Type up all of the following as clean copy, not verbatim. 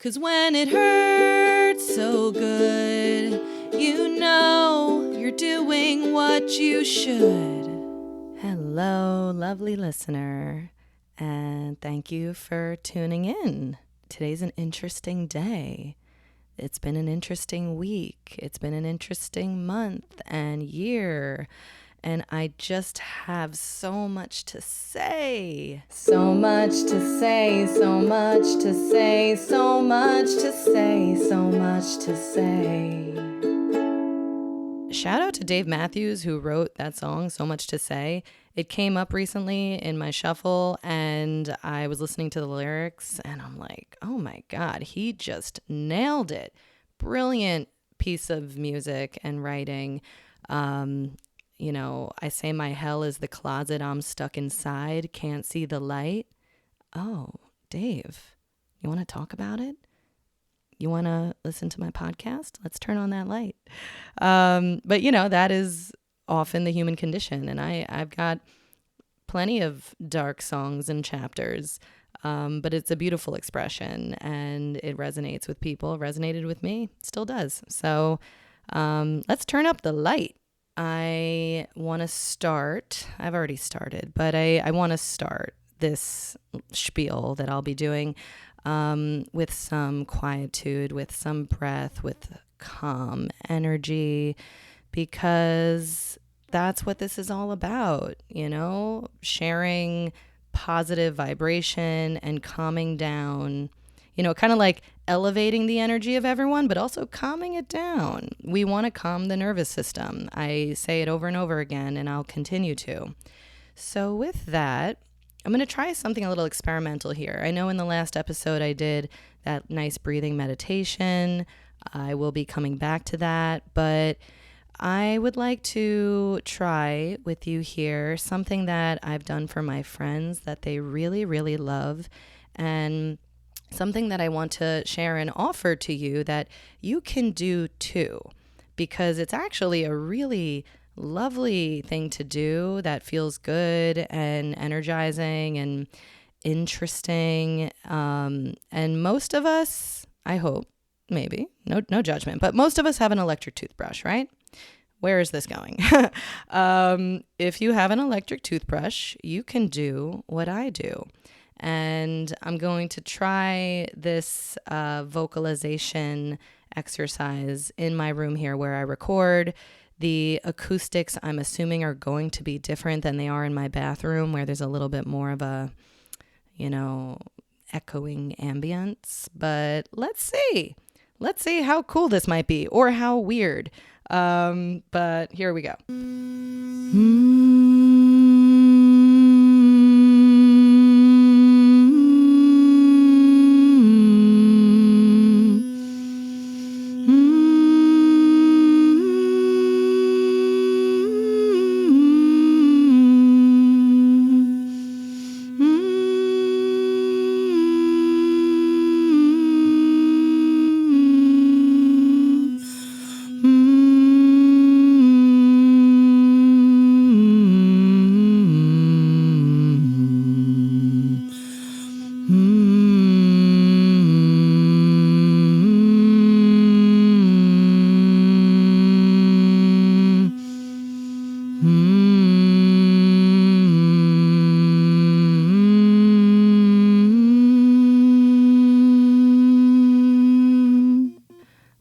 'Cause when it hurts so good, you know you're doing what you should. Hello, lovely listener, and thank you for tuning in. Today's an interesting day. It's been an interesting week. It's been an interesting month and year. And I just have so much to say. So much to say, so much to say, so much to say, so much to say. Shout out to Dave Matthews, who wrote that song, So Much to Say. It came up recently in my shuffle, and I was listening to the lyrics, and I'm like, oh my God, he just nailed it. Brilliant piece of music and writing. You know, I say my hell is the closet I'm stuck inside, can't see the light. Oh, Dave, you want to talk about it? You want to listen to my podcast? Let's turn on that light. But, you know, that is often the human condition. And I've got plenty of dark songs and chapters, but it's a beautiful expression and it resonates with people. It resonated with me. It still does. So let's turn up the light. I want to start. I've already started, but I want to start this spiel that I'll be doing with some quietude, with some breath, with calm energy, because that's what this is all about, you know, sharing positive vibration and calming down, you know, kind of like elevating the energy of everyone, but also calming it down. We want to calm the nervous system. I say it over and over again, and I'll continue to. So with that, I'm going to try something a little experimental here. I know in the last episode I did that nice breathing meditation. I will be coming back to that, but I would like to try with you here something that I've done for my friends that they really, really love, and something that I want to share and offer to you that you can do too, because it's actually a really lovely thing to do that feels good and energizing and interesting. And most of us, I hope, maybe, no judgment, but most of us have an electric toothbrush, right? Where is this going? If you have an electric toothbrush, you can do what I do. And I'm going to try this vocalization exercise in my room here where I record. The acoustics, I'm assuming, are going to be different than they are in my bathroom, where there's a little bit more of a, you know, echoing ambience. But let's see. Let's see how cool this might be, or how weird. But here we go.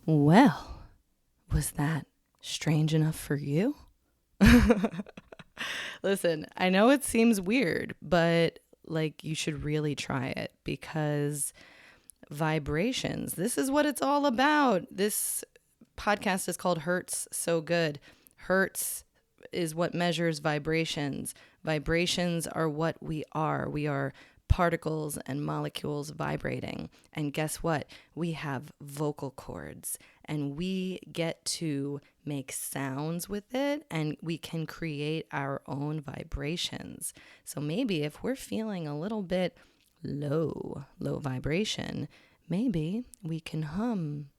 Well, was that strange enough for you? Listen, I know it seems weird, but like you should really try it, because vibrations, this is what it's all about. This podcast is called Hertz So Good. Hertz is what measures vibrations. Vibrations are what we are. We are particles and molecules vibrating. And guess what? We have vocal cords, and we get to make sounds with it, and we can create our own vibrations. So maybe if we're feeling a little bit low vibration, maybe we can hum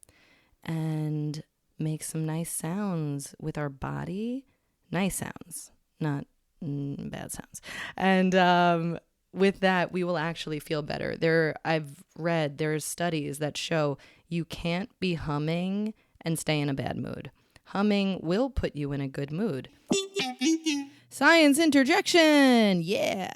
and make some nice sounds with our body. Nice sounds, not bad sounds. And with that, we will actually feel better. I've read there's studies that show you can't be humming and stay in a bad mood. Humming will put you in a good mood. Science interjection. Yeah.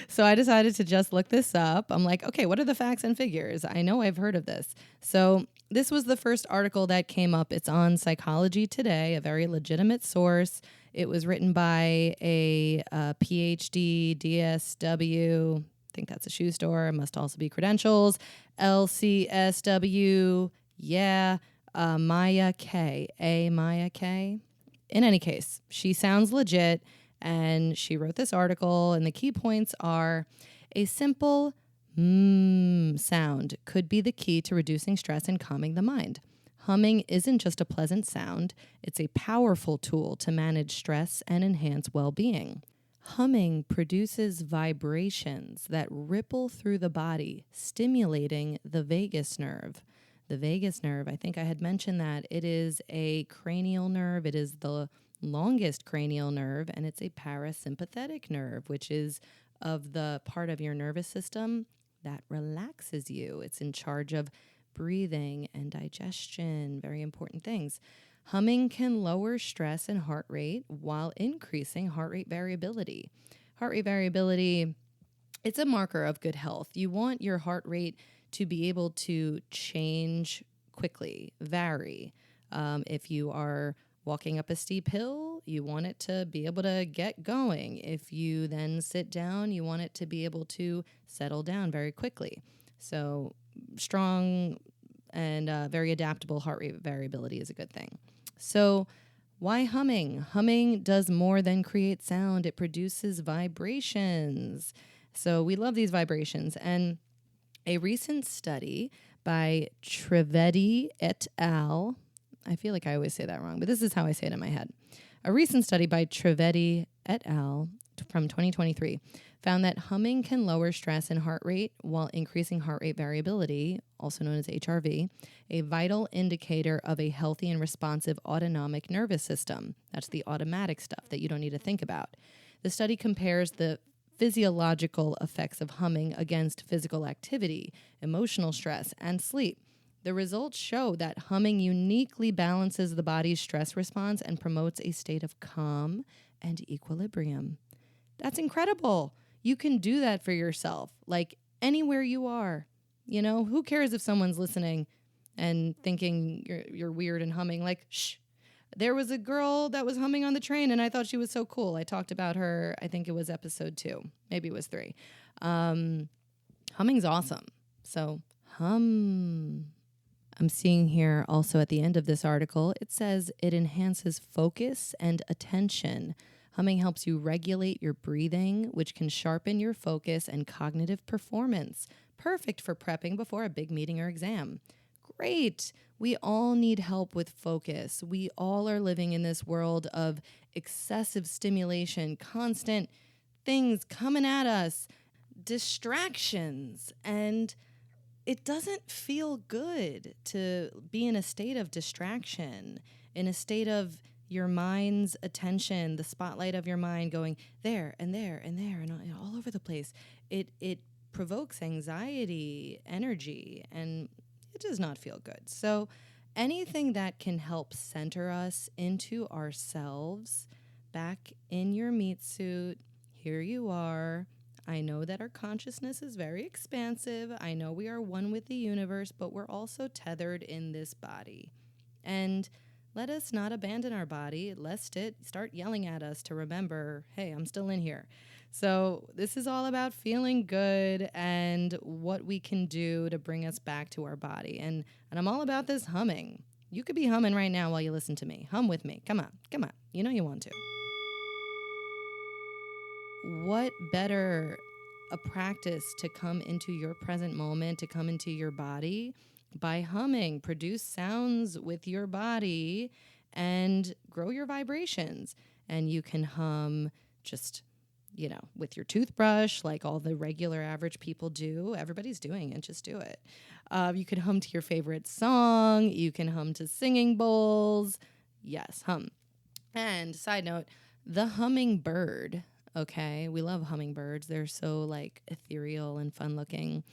So I decided to just look this up. I'm like, okay, what are the facts and figures? I know I've heard of this. So this was the first article that came up. It's on Psychology Today, a very legitimate source. It was written by a PhD, DSW. I think that's a shoe store. It must also be credentials. LCSW. Yeah. Maya K. Maya K. In any case, she sounds legit, and she wrote this article, and the key points are a simple sound could be the key to reducing stress and calming the mind. Humming isn't just a pleasant sound, it's a powerful tool to manage stress and enhance well-being. Humming produces vibrations that ripple through the body, stimulating the vagus nerve. The vagus nerve, I think I had mentioned that. It is a cranial nerve. It is the longest cranial nerve, and it's a parasympathetic nerve, which is of the part of your nervous system that relaxes you. It's in charge of breathing and digestion, very important things. Humming can lower stress and heart rate while increasing heart rate variability. Heart rate variability, it's a marker of good health. You want your heart rate to be able to change quickly, vary. If you are walking up a steep hill, you want it to be able to get going. If you then sit down, you want it to be able to settle down very quickly. So strong and very adaptable heart rate variability is a good thing. So why humming? Humming does more than create sound. It produces vibrations. So we love these vibrations. And a recent study by Trivedi et al. I feel like I always say that wrong, but this is how I say it in my head. A recent study by Trivedi et al. From 2023 found that humming can lower stress and heart rate while increasing heart rate variability, also known as HRV, a vital indicator of a healthy and responsive autonomic nervous system. That's the automatic stuff that you don't need to think about. The study compares the physiological effects of humming against physical activity, emotional stress, and sleep. The results show that humming uniquely balances the body's stress response and promotes a state of calm and equilibrium. That's incredible. You can do that for yourself, like anywhere you are. You know, who cares if someone's listening and thinking you're weird and humming? Like, shh. There was a girl that was humming on the train, and I thought she was so cool. I talked about her, I think it was episode 2. Maybe it was 3. Humming's awesome. So hum. I'm seeing here also at the end of this article, it says it enhances focus and attention. Humming helps you regulate your breathing, which can sharpen your focus and cognitive performance. Perfect for prepping before a big meeting or exam. Great. We all need help with focus. We all are living in this world of excessive stimulation, constant things coming at us, distractions, and it doesn't feel good to be in a state of distraction, in a state of your mind's attention, the spotlight of your mind going there and there and there and all over the place. It provokes anxiety, energy, and it does not feel good. So anything that can help center us into ourselves, back in your meat suit, here you are. I know that our consciousness is very expansive. I know we are one with the universe, but we're also tethered in this body. And let us not abandon our body, lest it start yelling at us to remember, hey, I'm still in here. So this is all about feeling good and what we can do to bring us back to our body. And I'm all about this humming. You could be humming right now while you listen to me. Hum with me. Come on. Come on. You know you want to. What better a practice to come into your present moment, to come into your body by humming? Produce sounds with your body and grow your vibrations. And you can hum just, with your toothbrush, like all the regular average people do. Everybody's doing it. Just do it. You can hum to your favorite song. You can hum to singing bowls. Yes, hum. And side note, the hummingbird, Okay. We love hummingbirds. They're so like ethereal and fun looking.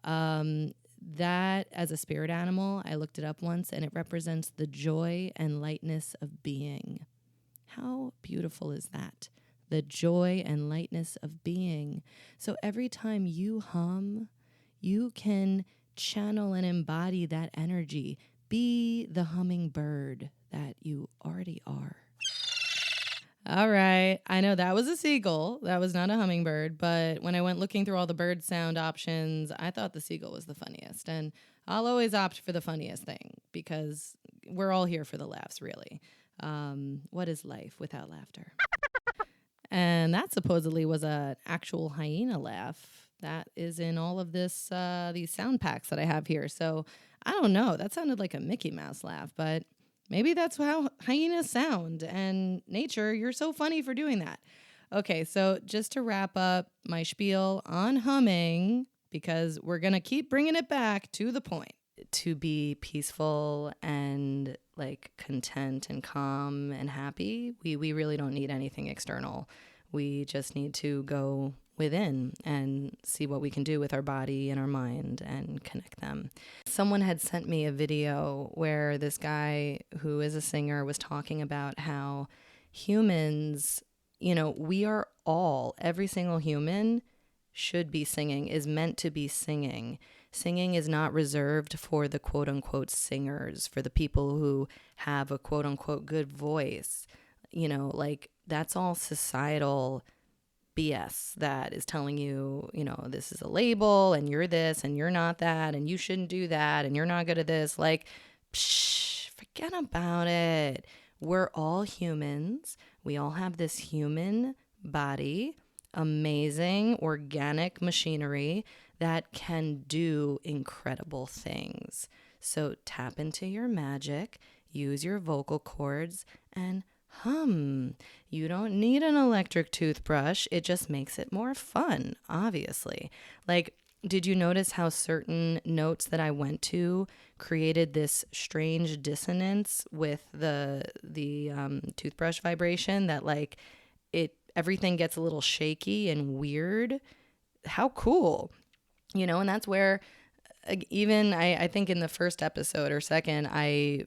That as a spirit animal, I looked it up once and it represents the joy and lightness of being. How beautiful is that? The joy and lightness of being. So every time you hum, you can channel and embody that energy. Be the hummingbird that you already are. All right. I know that was a seagull. That was not a hummingbird. But when I went looking through all the bird sound options, I thought the seagull was the funniest. And I'll always opt for the funniest thing because we're all here for the laughs, really. What is life without laughter? And that supposedly was an actual hyena laugh that is in all of these sound packs that I have here. So I don't know. That sounded like a Mickey Mouse laugh, but maybe that's how hyenas sound. And nature, you're so funny for doing that. Okay, so just to wrap up my spiel on humming, because we're going to keep bringing it back to the point. To be peaceful and like content and calm and happy, we really don't need anything external. We just need to go within and see what we can do with our body and our mind and connect them. Someone had sent me a video where this guy who is a singer was talking about how humans, we are every single human should be singing, is meant to be singing. Singing is not reserved for the quote unquote singers, for the people who have a quote unquote good voice. Like that's all societal BS that is telling you, this is a label and you're this and you're not that and you shouldn't do that and you're not good at this. Like, forget about it. We're all humans. We all have this human body, amazing organic machinery that can do incredible things. So tap into your magic, use your vocal cords, and hum. You don't need an electric toothbrush. It just makes it more fun, obviously. Like, did you notice how certain notes that I went to created this strange dissonance with the toothbrush vibration that like everything gets a little shaky and weird? How cool. And that's where even I think in the first episode or second, I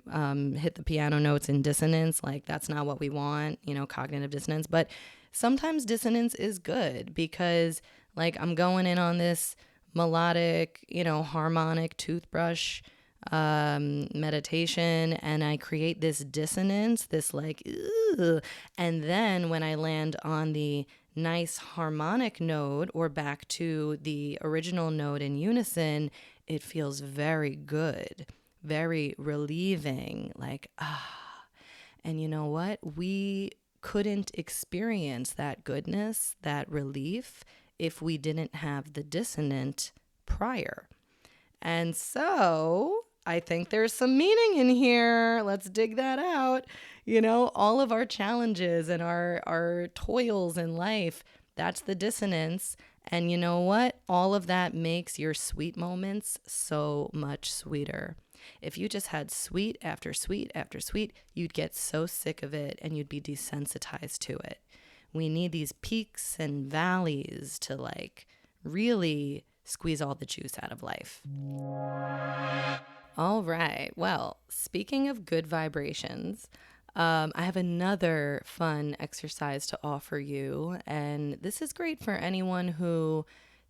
hit the piano notes in dissonance. Like that's not what we want, cognitive dissonance. But sometimes dissonance is good because like I'm going in on this melodic, harmonic toothbrush meditation and I create this dissonance, this like, ugh. And then when I land on the nice harmonic note or back to the original note in unison, it feels very good, very relieving, like, ah. And you know what? We couldn't experience that goodness, that relief, if we didn't have the dissonant prior. And so I think there's some meaning in here. Let's dig that out. All of our challenges and our toils in life, that's the dissonance. And you know what? All of that makes your sweet moments so much sweeter. If you just had sweet after sweet after sweet, you'd get so sick of it and you'd be desensitized to it. We need these peaks and valleys to like really squeeze all the juice out of life. All right. Well, speaking of good vibrations, I have another fun exercise to offer you. And this is great for anyone who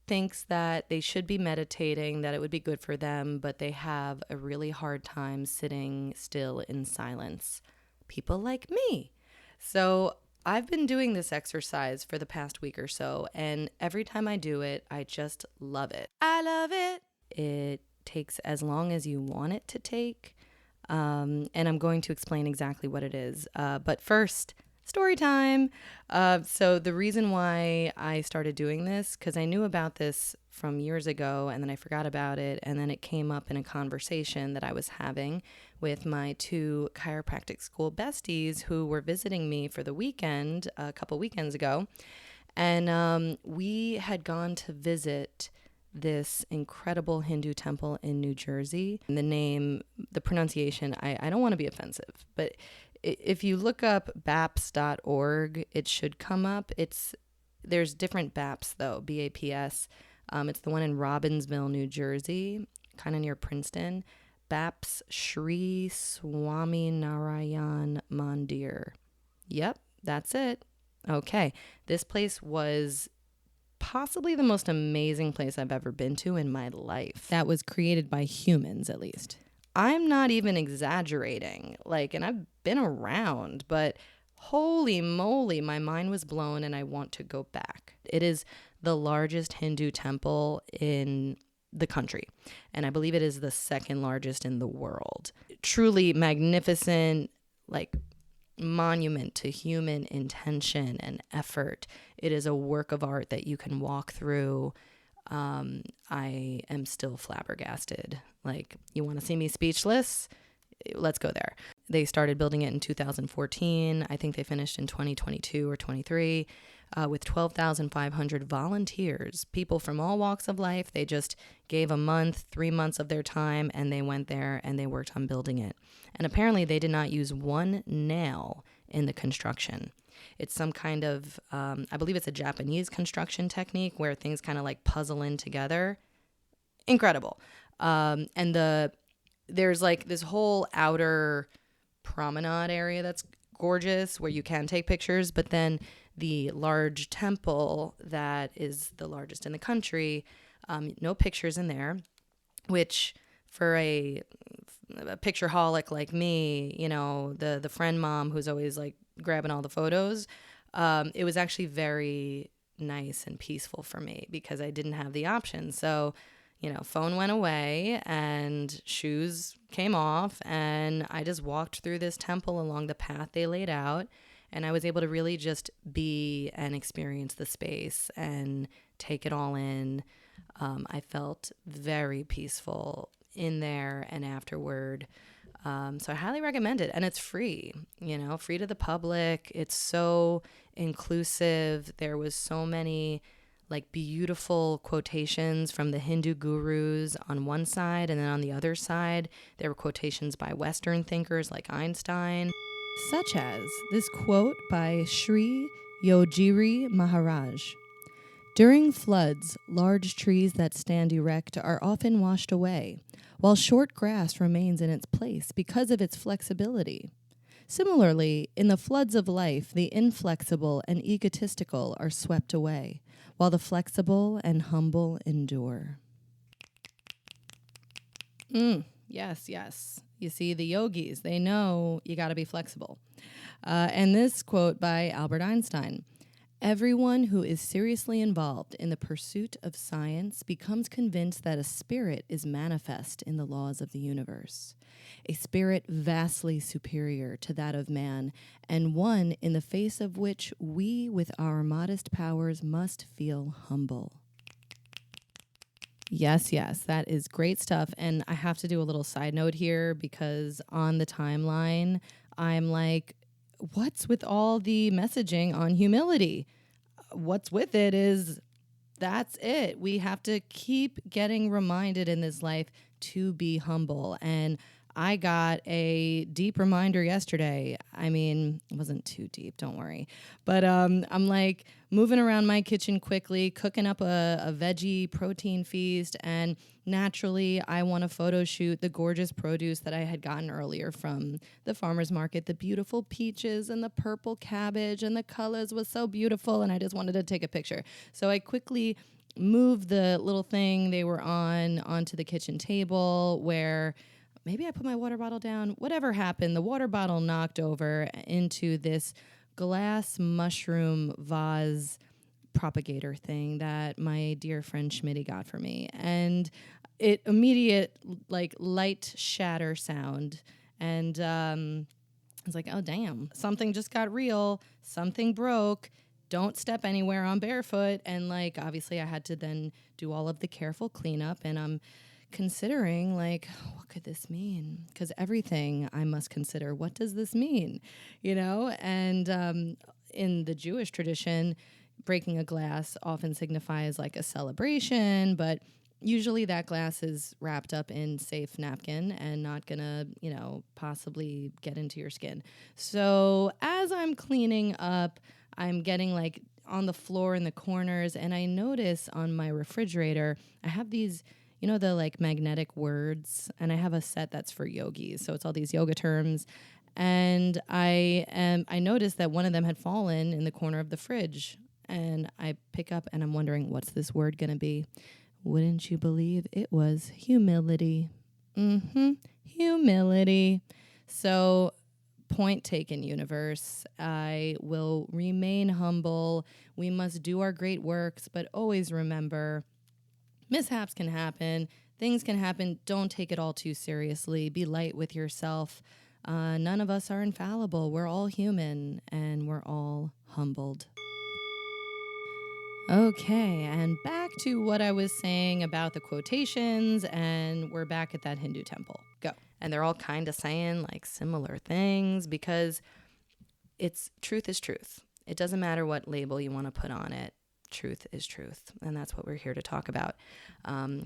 thinks that they should be meditating, that it would be good for them, but they have a really hard time sitting still in silence. People like me. So I've been doing this exercise for the past week or so, and every time I do it, I just love it. I love it. It takes as long as you want it to take, and I'm going to explain exactly what it is. But first, story time. So the reason why I started doing this, because I knew about this from years ago, and then I forgot about it, and then it came up in a conversation that I was having with my two chiropractic school besties who were visiting me for the weekend a couple weekends ago. And we had gone to visit this incredible Hindu temple in New Jersey. And the pronunciation, I don't want to be offensive, but if you look up baps.org, it should come up. It's there's different BAPS though, BAPS. It's the one in Robbinsville, New Jersey, kind of near Princeton. BAPS Shri Swami Narayan Mandir. Yep, that's it. Okay, this place was possibly the most amazing place I've ever been to in my life. That was created by humans, at least. I'm not even exaggerating. Like, and I've been around, but holy moly, my mind was blown and I want to go back. It is the largest Hindu temple in the country, and I believe it is the second largest in the world. Truly magnificent, like monument to human intention and effort. It is a work of art that you can walk through. I am still flabbergasted. Like, you want to see me speechless? Let's go there. They started building it in 2014. I think they finished in 2022 or 23 with 12,500 volunteers, people from all walks of life. They just gave a month, 3 months of their time, and they went there and they worked on building it. And apparently they did not use one nail in the construction. It's some kind of, I believe it's a Japanese construction technique where things kind of like puzzle in together. Incredible. And there's like this whole outer promenade area that's gorgeous where you can take pictures, but then the large temple that is the largest in the country, no pictures in there, which for a picture-holic like me, you know, the friend mom who's always like grabbing all the photos, it was actually very nice and peaceful for me because I didn't have the option. So, you know, phone went away and shoes came off, and I just walked through this temple along the path they laid out, and I was able to really just be and experience the space and take it all in. I felt very peaceful in there and afterward. So I highly recommend it. And it's free, you know, free to the public. It's so inclusive. There was so many like beautiful quotations from the Hindu gurus on one side, and then on the other side, there were quotations by Western thinkers like Einstein. Such as this quote by Sri Yogiri Maharaj. During floods, large trees that stand erect are often washed away, while short grass remains in its place because of its flexibility. Similarly, in the floods of life, the inflexible and egotistical are swept away, while the flexible and humble endure. Yes, yes. You see, the yogis, they know you got to be flexible. And this quote by Albert Einstein. Everyone who is seriously involved in the pursuit of science becomes convinced that a spirit is manifest in the laws of the universe, a spirit vastly superior to that of man, and one in the face of which we with our modest powers must feel humble. Yes, yes, that is great stuff. And I have to do a little side note here because on the timeline, I'm like, what's with all the messaging on humility? What's with it is that's it. We have to keep getting reminded in this life to be humble. And I got a deep reminder yesterday. I mean, it wasn't too deep, don't worry. But I'm like moving around my kitchen quickly, cooking up a veggie protein feast. And naturally, I want to photo shoot the gorgeous produce that I had gotten earlier from the farmer's market. The beautiful peaches and the purple cabbage and the colors was so beautiful. And I just wanted to take a picture. So I quickly moved the little thing they were on onto the kitchen table where maybe I put my water bottle down. Whatever happened, the water bottle knocked over into this glass mushroom vase propagator thing that my dear friend Schmitty got for me. And it immediate like light shatter sound. And I was like, oh, damn, something just got real. Something broke. Don't step anywhere on barefoot. And like, obviously I had to then do all of the careful cleanup, and I'm considering like, what could this mean? Because everything I must consider, what does this mean? You know, and in the Jewish tradition, breaking a glass often signifies like a celebration, but usually that glass is wrapped up in safe napkin and not gonna, you know, possibly get into your skin. So as I'm cleaning up, I'm getting like on the floor in the corners. And I notice on my refrigerator, I have these, the like magnetic words, and I have a set that's for yogis. So it's all these yoga terms. And I noticed that one of them had fallen in the corner of the fridge. And I pick up and I'm wondering, what's this word going to be? Wouldn't you believe it was humility? Humility. So, point taken, universe. I will remain humble. We must do our great works, but always remember, mishaps can happen. Things can happen. Don't take it all too seriously. Be light with yourself. None of us are infallible. We're all human, and we're all humbled. Okay, and back to what I was saying about the quotations, and we're back at that Hindu temple. Go. And they're all kind of saying like similar things because truth is truth. It doesn't matter what label you want to put on it. Truth is truth. And that's what we're here to talk about.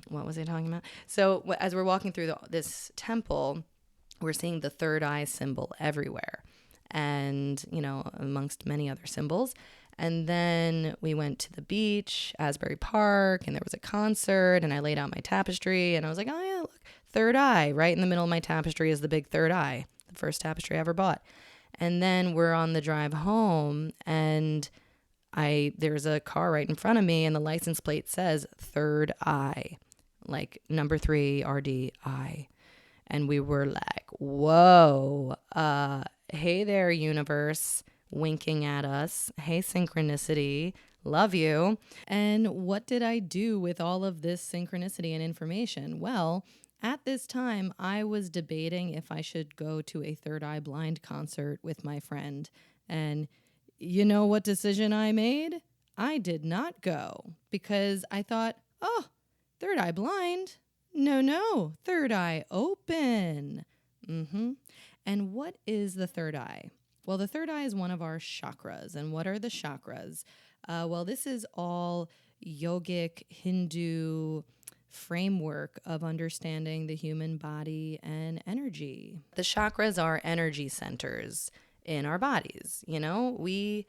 What was I talking about? So as we're walking through this temple, we're seeing the third eye symbol everywhere. And, amongst many other symbols. And then we went to the beach, Asbury Park, and there was a concert, and I laid out my tapestry, and I was like, oh yeah, look, third eye. Right in the middle of my tapestry is the big third eye, the first tapestry I ever bought. And then we're on the drive home, and there's a car right in front of me, and the license plate says third eye, like number 3 RDI. And we were like, whoa, hey there, universe. Winking at us. Hey, synchronicity. Love you. And what did I do with all of this synchronicity and information? Well, at this time, I was debating if I should go to a Third Eye Blind concert with my friend. And you know what decision I made? I did not go because I thought, oh, Third Eye Blind? No, Third Eye Open. And what is the third eye? Well, the third eye is one of our chakras. And what are the chakras? Well, this is all yogic Hindu framework of understanding the human body and energy. The chakras are energy centers in our bodies. We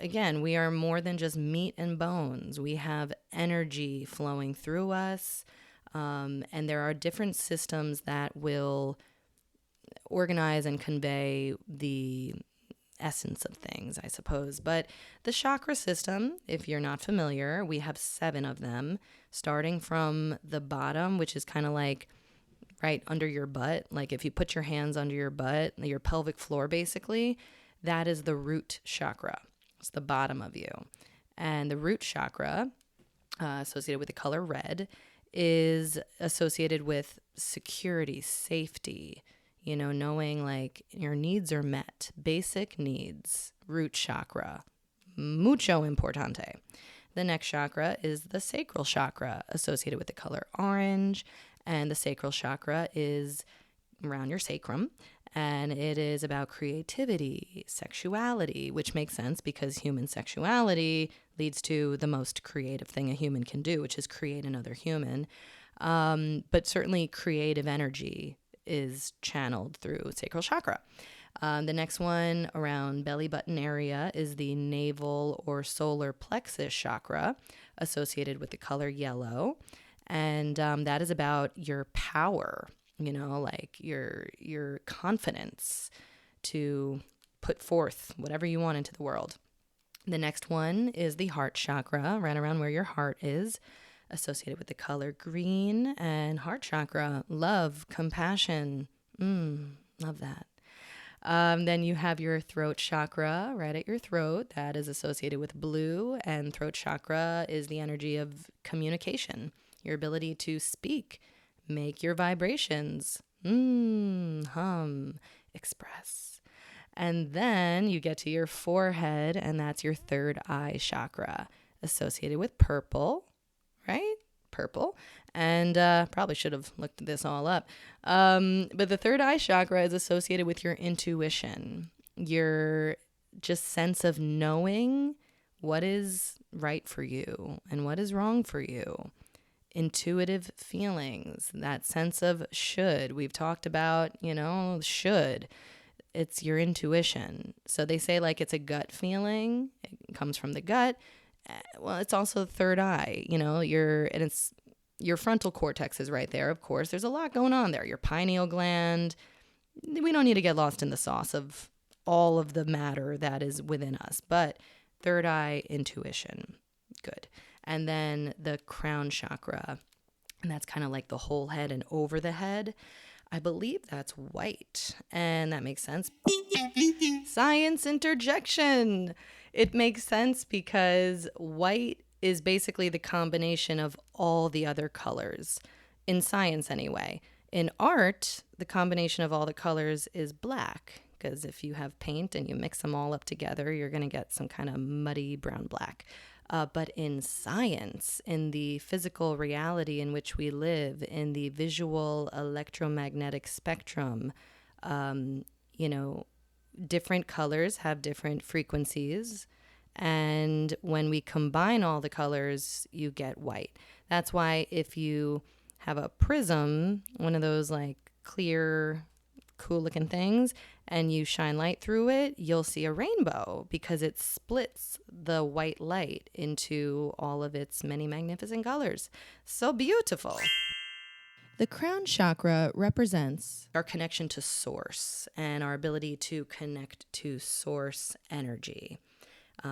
are more than just meat and bones. We have energy flowing through us. And there are different systems that will organize and convey the essence of things, I suppose. But the chakra system, if you're not familiar, we have 7 of them, starting from the bottom, which is kind of like right under your butt. Like if you put your hands under your butt, your pelvic floor, basically, that is the root chakra. It's the bottom of you. And the root chakra, associated with the color red, is associated with security, safety, knowing like your needs are met, basic needs, root chakra, mucho importante. The next chakra is the sacral chakra, associated with the color orange, and the sacral chakra is around your sacrum, and it is about creativity, sexuality, which makes sense because human sexuality leads to the most creative thing a human can do, which is create another human. But certainly creative energy is channeled through sacral chakra. The next one around belly button area is the navel or solar plexus chakra, associated with the color yellow. And that is about your power, like your confidence to put forth whatever you want into the world. The next one is the heart chakra, right around where your heart is, associated with the color green. And heart chakra, love, compassion, love that. Then you have your throat chakra right at your throat. That is associated with blue, and throat chakra is the energy of communication, your ability to speak, make your vibrations, hum, express. And then you get to your forehead, and that's your third eye chakra, associated with purple, right? Purple. And probably should have looked this all up. But the third eye chakra is associated with your intuition, your just sense of knowing what is right for you and what is wrong for you. Intuitive feelings, that sense of should. We've talked about, should. it's your intuition. So they say like it's a gut feeling. It comes from the gut. Well, it's also the third eye, and it's your frontal cortex is right there. Of course, there's a lot going on there. Your pineal gland. We don't need to get lost in the sauce of all of the matter that is within us, but third eye, intuition. Good. And then the crown chakra, and that's kind of like the whole head and over the head. I believe that's white, and that makes sense. Science interjection. It makes sense because white is basically the combination of all the other colors, in science anyway. In art, the combination of all the colors is black, because if you have paint and you mix them all up together, you're going to get some kind of muddy brown black. But in science, in the physical reality in which we live, in the visual electromagnetic spectrum, different colors have different frequencies. And when we combine all the colors, you get white. That's why if you have a prism, one of those like clear, cool looking things, and you shine light through it, you'll see a rainbow because it splits the white light into all of its many magnificent colors. So beautiful. The crown chakra represents our connection to source and our ability to connect to source energy,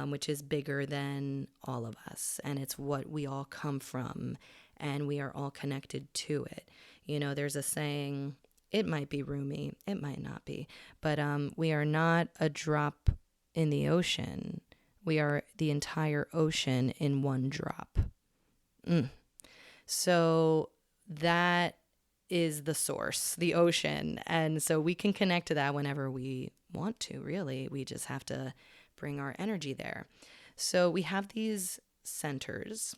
which is bigger than all of us. And it's what we all come from, and we are all connected to it. There's a saying, it might be Rumi, it might not be, but we are not a drop in the ocean. We are the entire ocean in one drop. So that is the source, the ocean. And so we can connect to that whenever we want to, really. We just have to bring our energy there. So we have these centers.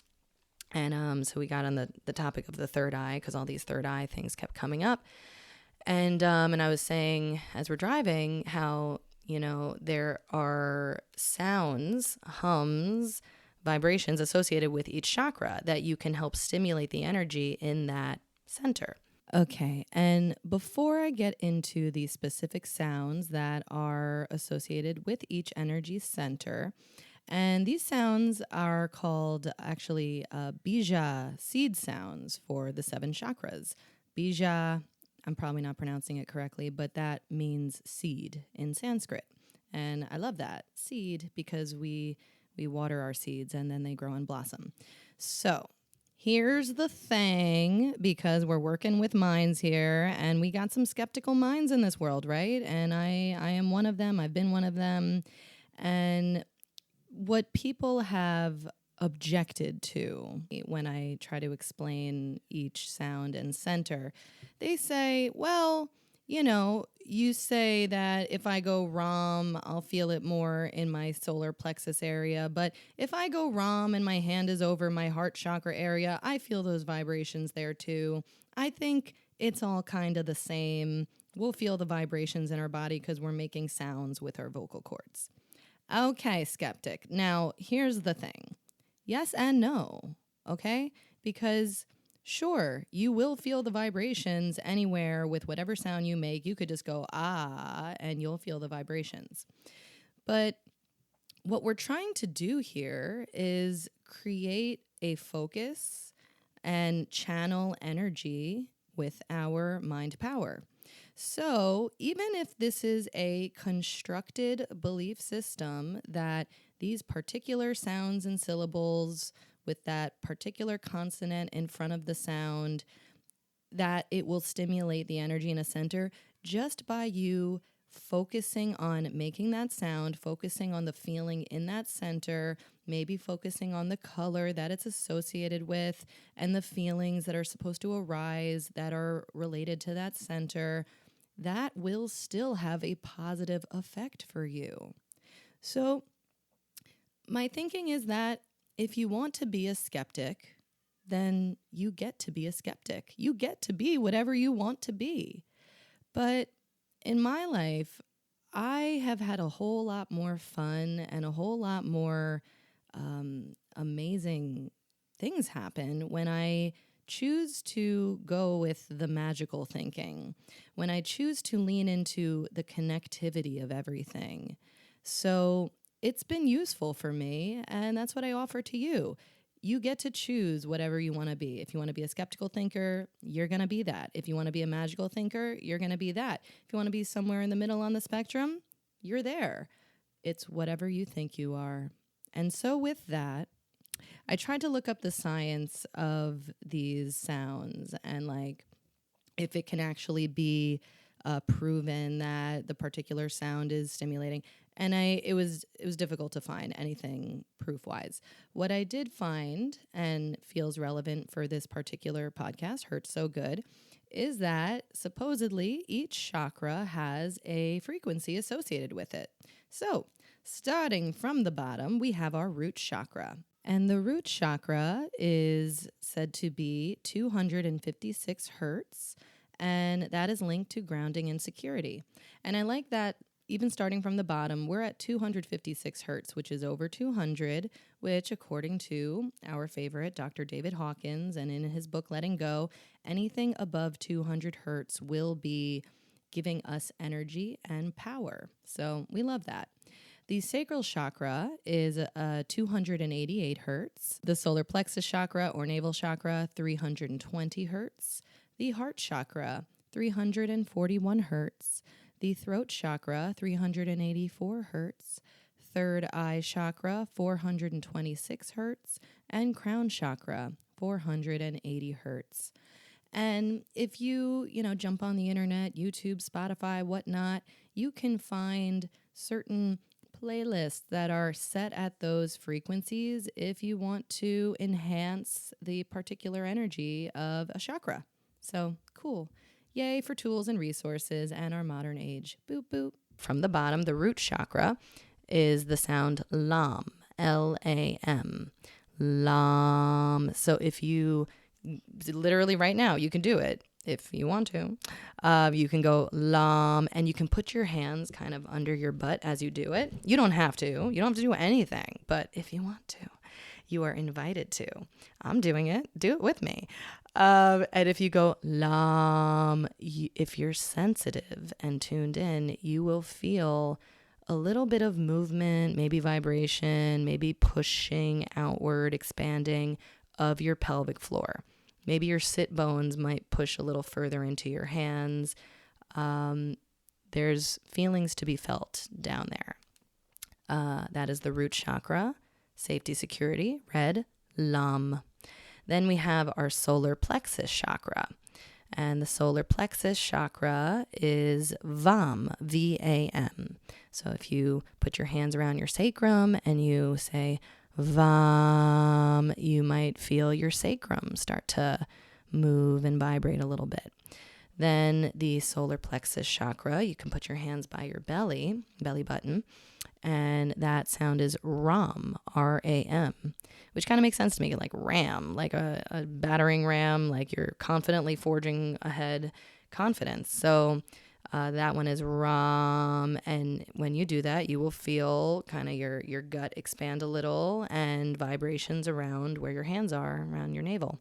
And so we got on the topic of the third eye because all these third eye things kept coming up. And I was saying as we're driving how, there are sounds, hums, vibrations associated with each chakra that you can help stimulate the energy in that center. Okay, and before I get into the specific sounds that are associated with each energy center, and these sounds are called actually bija seed sounds for the 7 chakras. Bija, I'm probably not pronouncing it correctly, but that means seed in Sanskrit. And I love that, seed, because we water our seeds and then they grow and blossom. So here's the thing, because we're working with minds here, and we got some skeptical minds in this world, right? And I am one of them. I've been one of them. And what people have objected to when I try to explain each sound and center, they say, well, you say that if I go Ram, I'll feel it more in my solar plexus area. But if I go Ram and my hand is over my heart chakra area, I feel those vibrations there too. I think it's all kind of the same. We'll feel the vibrations in our body because we're making sounds with our vocal cords. Okay, skeptic. Now, here's the thing. Yes and no, okay? Because sure, you will feel the vibrations anywhere with whatever sound you make. You could just go, ah, and you'll feel the vibrations. But what we're trying to do here is create a focus and channel energy with our mind power. So even if this is a constructed belief system that these particular sounds and syllables with that particular consonant in front of the sound, that it will stimulate the energy in a center just by you focusing on making that sound, focusing on the feeling in that center, maybe focusing on the color that it's associated with and the feelings that are supposed to arise that are related to that center, that will still have a positive effect for you. So my thinking is that if you want to be a skeptic, then you get to be a skeptic. You get to be whatever you want to be. But in my life, I have had a whole lot more fun and a whole lot more amazing things happen when I choose to go with the magical thinking, when I choose to lean into the connectivity of everything. So it's been useful for me, and that's what I offer to you. You get to choose whatever you want to be. If you want to be a skeptical thinker, you're going to be that. If you want to be a magical thinker, you're going to be that. If you want to be somewhere in the middle on the spectrum, you're there. It's whatever you think you are. And so with that, I tried to look up the science of these sounds and like if it can actually be proven that the particular sound is stimulating. And it was difficult to find anything proof wise. What I did find and feels relevant for this particular podcast, Hurts So Good, is that supposedly each chakra has a frequency associated with it. So starting from the bottom, we have our root chakra. And the root chakra is said to be 256 hertz, and that is linked to grounding and security. And I like that even starting from the bottom, we're at 256 hertz, which is over 200, which according to our favorite Dr. David Hawkins, and in his book Letting Go, anything above 200 hertz will be giving us energy and power. So we love that. The sacral chakra is 288 hertz. The solar plexus chakra or navel chakra, 320 hertz. The heart chakra, 341 hertz. The throat chakra, 384 hertz. Third eye chakra, 426 hertz. And crown chakra, 480 hertz. And if you jump on the internet, YouTube, Spotify, whatnot, you can find certain playlists that are set at those frequencies if you want to enhance the particular energy of a chakra. So cool. Yay for tools and resources and our modern age. Boop, boop. From the bottom, the root chakra is the sound lam, L-A-M, lam. So if you, literally right now, you can do it. If you want to, you can go lam, and you can put your hands kind of under your butt as you do it. You don't have to. You don't have to do anything. But if you want to, you are invited to. I'm doing it. Do it with me. And if you go lam, if you're sensitive and tuned in, you will feel a little bit of movement, maybe vibration, maybe pushing outward, expanding of your pelvic floor. Maybe your sit bones might push a little further into your hands. There's feelings to be felt down there. That is the root chakra, safety, security, red, lam. Then we have our solar plexus chakra. And the solar plexus chakra is VAM, V-A-M. So if you put your hands around your sacrum and you say VAM, you might feel your sacrum start to move and vibrate a little bit. Then the solar plexus chakra, you can put your hands by your belly button, and that sound is RAM, R-A-M, which kind of makes sense to me, like ram, like a battering ram, like you're confidently forging ahead, confidence. So that one is RAM, and when you do that, you will feel kind of your gut expand a little and vibrations around where your hands are, around your navel.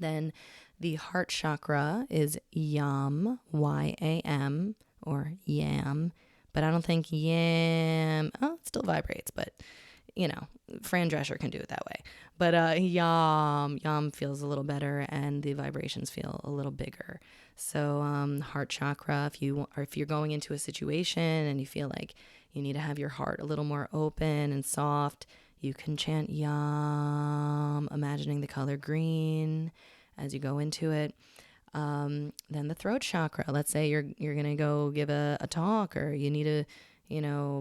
Then the heart chakra is YAM, Y-A-M, or YAM, but I don't think YAM, it still vibrates, but Fran Drescher can do it that way. But yam feels a little better, and the vibrations feel a little bigger. So heart chakra, if you're going into a situation and you feel like you need to have your heart a little more open and soft, you can chant yam, imagining the color green as you go into it. Then the throat chakra, let's say you're gonna go give a talk, or you need to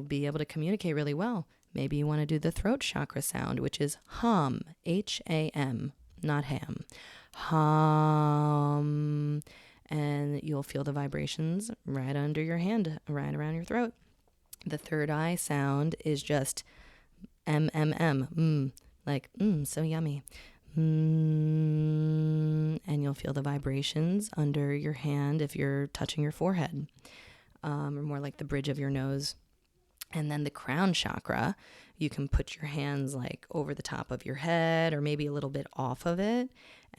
be able to communicate really well. Maybe you want to do the throat chakra sound, which is hum, H-A-M, not ham. Hum. And you'll feel the vibrations right under your hand, right around your throat. The third eye sound is just M-M-M, like, so yummy. And you'll feel the vibrations under your hand if you're touching your forehead, or more like the bridge of your nose. And then the crown chakra, you can put your hands like over the top of your head or maybe a little bit off of it.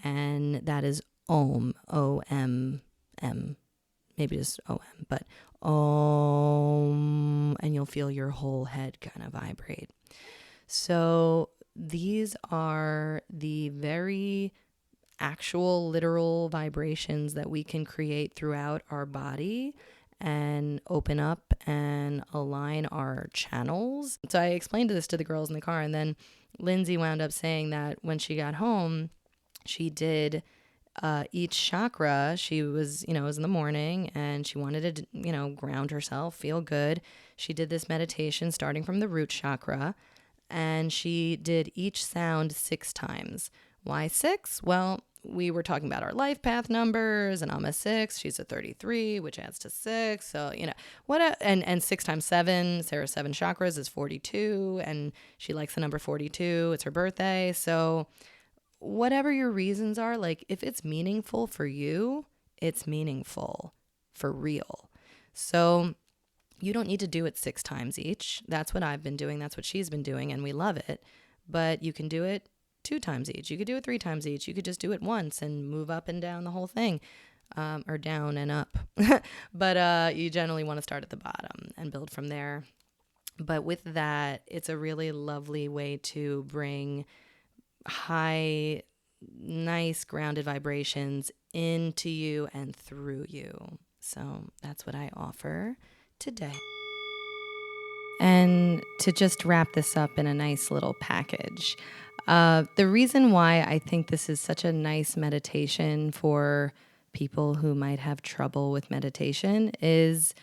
And that is Om, O-M-M, maybe just O-M, but Om, and you'll feel your whole head kind of vibrate. So these are the very actual literal vibrations that we can create throughout our body and open up and align our channels. So I explained this to the girls in the car, and then Lindsay wound up saying that when she got home, she did each chakra. She was, it was in the morning and she wanted to, ground herself, feel good. She did this meditation starting from the root chakra, and she did each sound 6 times. Why 6? Well, we were talking about our life path numbers, and I'm a 6, she's a 33, which adds to 6. So, and 6 times 7, Sarah's 7 chakras is 42, and she likes the number 42. It's her birthday. So whatever your reasons are, like if it's meaningful for you, it's meaningful for real. So you don't need to do it 6 times each. That's what I've been doing. That's what she's been doing, and we love it. But you can do it 2 times each. You could do it 3 times each. You could just do it once and move up and down the whole thing, or down and up. But you generally want to start at the bottom and build from there. But with that, it's a really lovely way to bring high, nice, grounded vibrations into you and through you. So that's what I offer today. And to just wrap this up in a nice little package, the reason why I think this is such a nice meditation for people who might have trouble with meditation is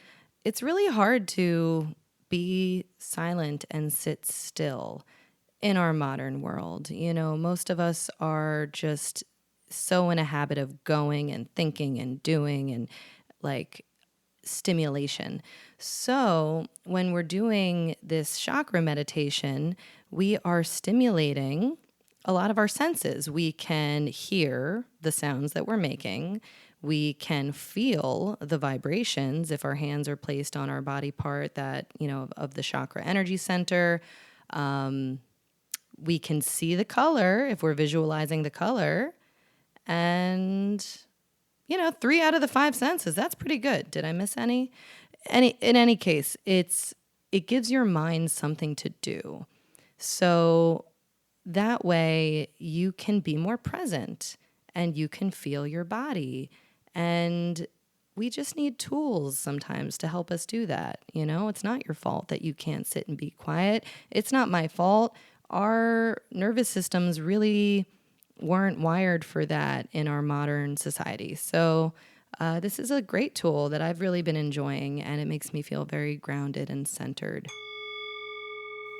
it's really hard to be silent and sit still in our modern world. Most of us are just so in a habit of going and thinking and doing and like stimulation. So when we're doing this chakra meditation, we are stimulating a lot of our senses. We can hear the sounds that we're making. We can feel the vibrations if our hands are placed on our body part that, of the chakra energy center. We can see the color if we're visualizing the color. And 3 out of the 5 senses, that's pretty good. Did I miss any? In any case, it gives your mind something to do. So that way you can be more present and you can feel your body. And we just need tools sometimes to help us do that. It's not your fault that you can't sit and be quiet. It's not my fault. Our nervous systems really weren't wired for that in our modern society. So this is a great tool that I've really been enjoying, and it makes me feel very grounded and centered.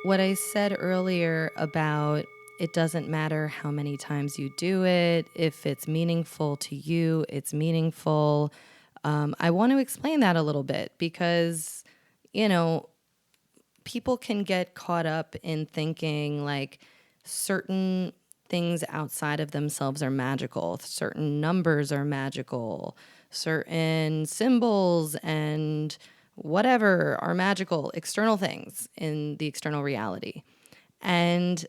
What I said earlier about it doesn't matter how many times you do it, if it's meaningful to you, it's meaningful. I want to explain that a little bit because, people can get caught up in thinking like certain things outside of themselves are magical. Certain numbers are magical. Certain symbols and whatever are magical, external things in the external reality. And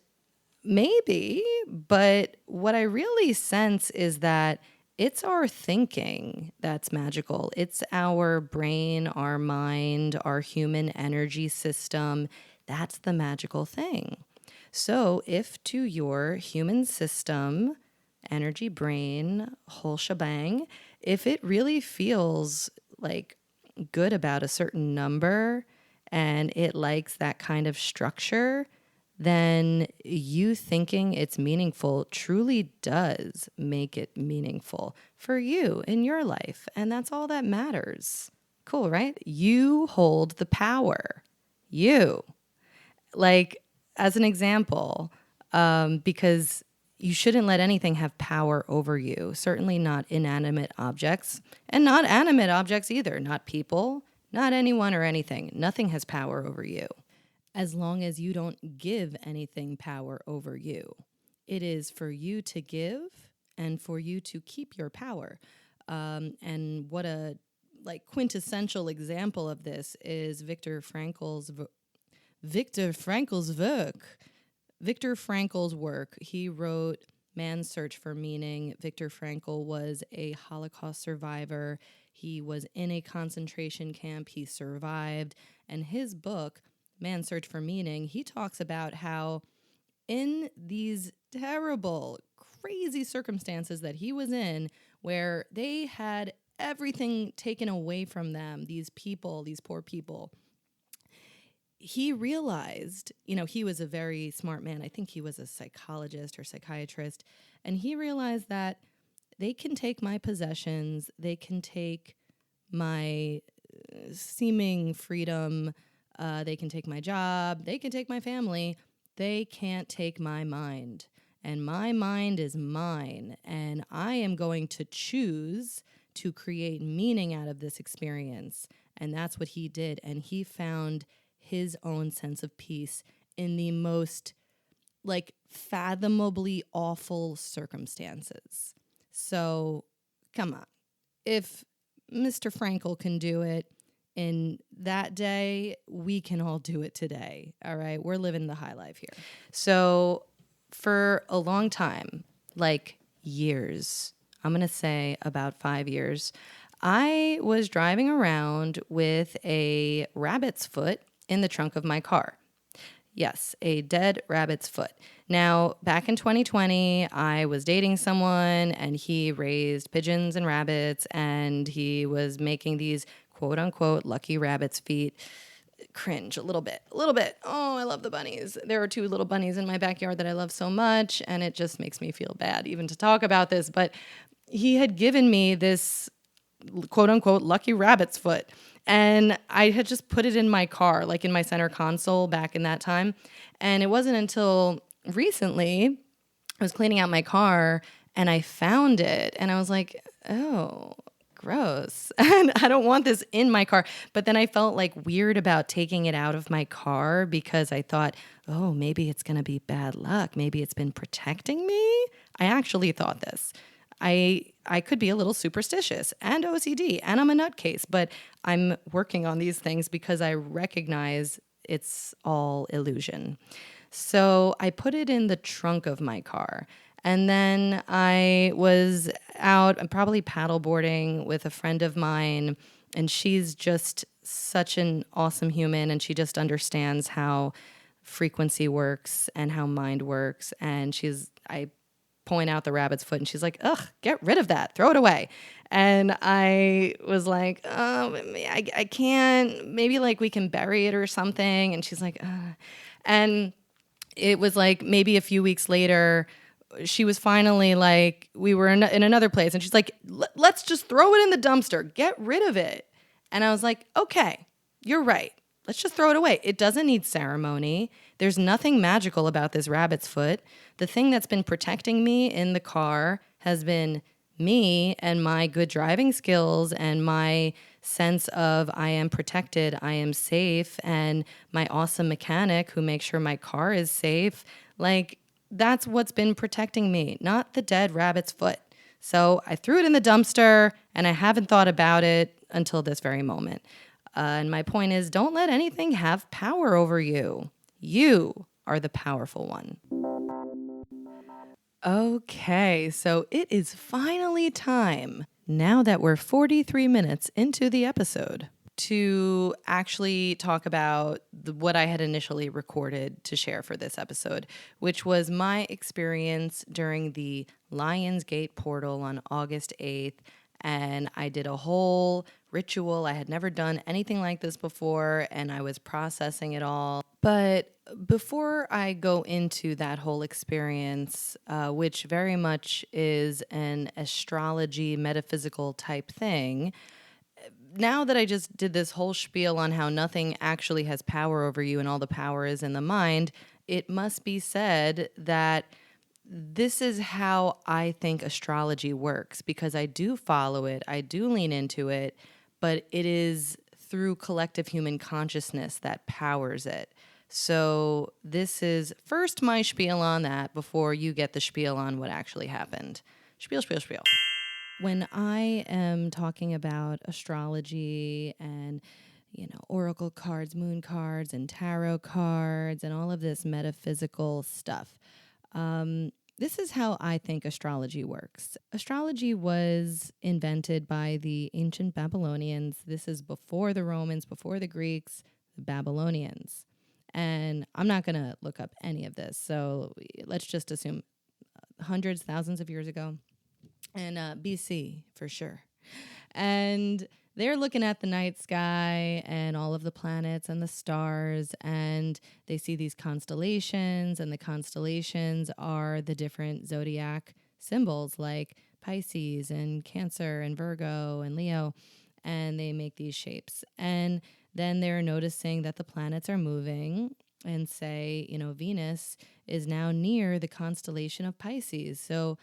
maybe, but what I really sense is that it's our thinking that's magical. It's our brain, our mind, our human energy system. That's the magical thing. So if to your human system, energy, brain, whole shebang, if it really feels like good about a certain number and it likes that kind of structure, then you thinking it's meaningful truly does make it meaningful for you in your life. And that's all that matters. Cool, right? You hold the power. You. Like, as an example, because you shouldn't let anything have power over you, certainly not inanimate objects, and not animate objects either, not people, not anyone or anything. Nothing has power over you. As long as you don't give anything power over you. It is for you to give and for you to keep your power. And what a quintessential example of this is Viktor Frankl's Viktor Frankl's work. Viktor Frankl's work. He wrote Man's Search for Meaning. Viktor Frankl was a Holocaust survivor. He was in a concentration camp. He survived. And his book, Man's Search for Meaning, he talks about how in these terrible, crazy circumstances that he was in, where they had everything taken away from them, these people, these poor people, he realized, he was a very smart man. I think he was a psychologist or psychiatrist. And he realized that they can take my possessions, they can take my seeming freedom, they can take my job, they can take my family. They can't take my mind. And my mind is mine. And I am going to choose to create meaning out of this experience. And that's what he did. And he found his own sense of peace in the most fathomably awful circumstances. So come on. If Mr. Frankl can do it in that day, we can all do it today. All right. We're living the high life here. So for a long time, years, I'm going to say about 5 years, I was driving around with a rabbit's foot in the trunk of my car. Yes, a dead rabbit's foot. Now, back in 2020, I was dating someone and he raised pigeons and rabbits and he was making these quote unquote lucky rabbit's feet. Cringe a little bit. Oh, I love the bunnies. There are 2 little bunnies in my backyard that I love so much, and it just makes me feel bad even to talk about this. But he had given me this quote unquote lucky rabbit's foot. And I had just put it in my car, in my center console back in that time. And it wasn't until recently I was cleaning out my car and I found it. And I was like, oh, gross. And I don't want this in my car. But then I felt weird about taking it out of my car because I thought, oh, maybe it's going to be bad luck. Maybe it's been protecting me. I actually thought this. I could be a little superstitious and OCD and I'm a nutcase, but I'm working on these things because I recognize it's all illusion. So I put it in the trunk of my car. And then I was out, probably paddleboarding with a friend of mine, and she's just such an awesome human, and she just understands how frequency works and how mind works. And I point out the rabbit's foot and she's like, ugh, get rid of that, throw it away. And I was like, oh, I can't, maybe we can bury it or something. And she's like, ugh. And it was maybe a few weeks later, she was finally we were in another place and she's like, let's just throw it in the dumpster, get rid of it. And I was like, okay, you're right. Let's just throw it away. It doesn't need ceremony. There's nothing magical about this rabbit's foot. The thing that's been protecting me in the car has been me and my good driving skills and my sense of I am protected, I am safe, and my awesome mechanic who makes sure my car is safe. That's what's been protecting me, not the dead rabbit's foot. So I threw it in the dumpster and I haven't thought about it until this very moment. And my point is, don't let anything have power over you. You are the powerful one. Okay, so it is finally time, now that we're 43 minutes into the episode, to actually talk about what I had initially recorded to share for this episode, which was my experience during the Lionsgate portal on August 8th. And I did a whole ritual. I had never done anything like this before, and I was processing it all. But before I go into that whole experience, which very much is an astrology, metaphysical type thing, now that I just did this whole spiel on how nothing actually has power over you and all the power is in the mind, it must be said that this is how I think astrology works, because I do follow it, I do lean into it, but it is through collective human consciousness that powers it. So this is first my spiel on that before you get the spiel on what actually happened. Spiel. When I am talking about astrology and oracle cards, moon cards, and tarot cards, and all of this metaphysical stuff. This is how I think astrology works. Astrology was invented by the ancient Babylonians. This is before the Romans, before the Greeks, the Babylonians. And I'm not going to look up any of this. So let's just assume hundreds, thousands of years ago, and BC for sure. And they're looking at the night sky and all of the planets and the stars, and they see these constellations, and the constellations are the different zodiac symbols like Pisces and Cancer and Virgo and Leo, and they make these shapes. And then they're noticing that the planets are moving and say, Venus is now near the constellation of Pisces. So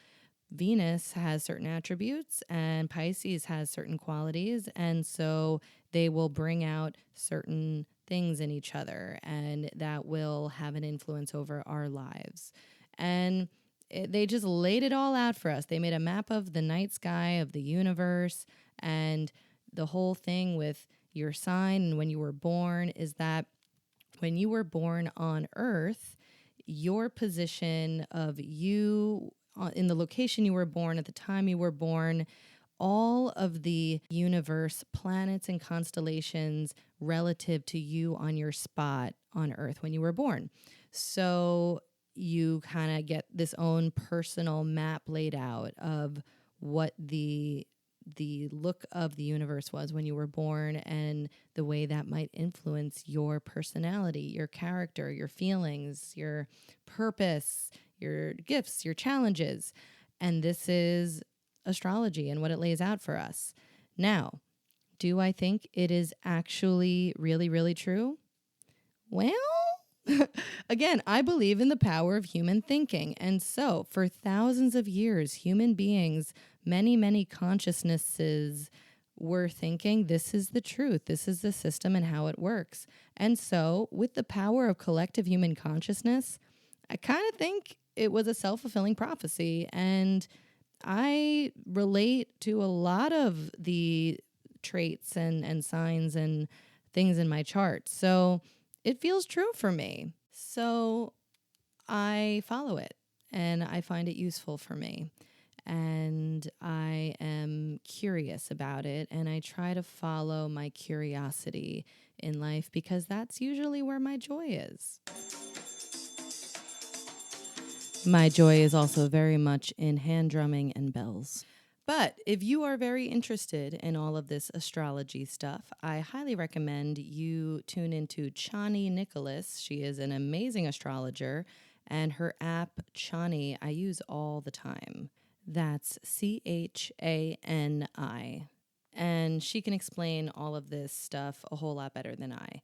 Venus has certain attributes and Pisces has certain qualities. And so they will bring out certain things in each other, and that will have an influence over our lives. And they just laid it all out for us. They made a map of the night sky, of the universe, and the whole thing with your sign and when you were born is that when you were born on Earth, your position of you in the location you were born, at the time you were born, all of the universe, planets and constellations relative to you on your spot on Earth when you were born. So you kind of get this own personal map laid out of what the look of the universe was when you were born, and the way that might influence your personality, your character, your feelings, your purpose, your gifts, your challenges. And this is astrology and what it lays out for us. Now, do I think it is actually really, really true? Well, again, I believe in the power of human thinking. And so, for thousands of years, human beings, many consciousnesses were thinking this is the truth, this is the system and how it works. And so, with the power of collective human consciousness, I kind of think it was a self-fulfilling prophecy. And I relate to a lot of the traits and signs and things in my chart. So it feels true for me. So I follow it and I find it useful for me. And I am curious about it, and I try to follow my curiosity in life because that's usually where my joy is. My joy is also very much in hand drumming and bells. But if you are very interested in all of this astrology stuff, I highly recommend you tune into Chani Nicholas. She is an amazing astrologer, and her app, Chani, I use all the time. That's Chani. And she can explain all of this stuff a whole lot better than I.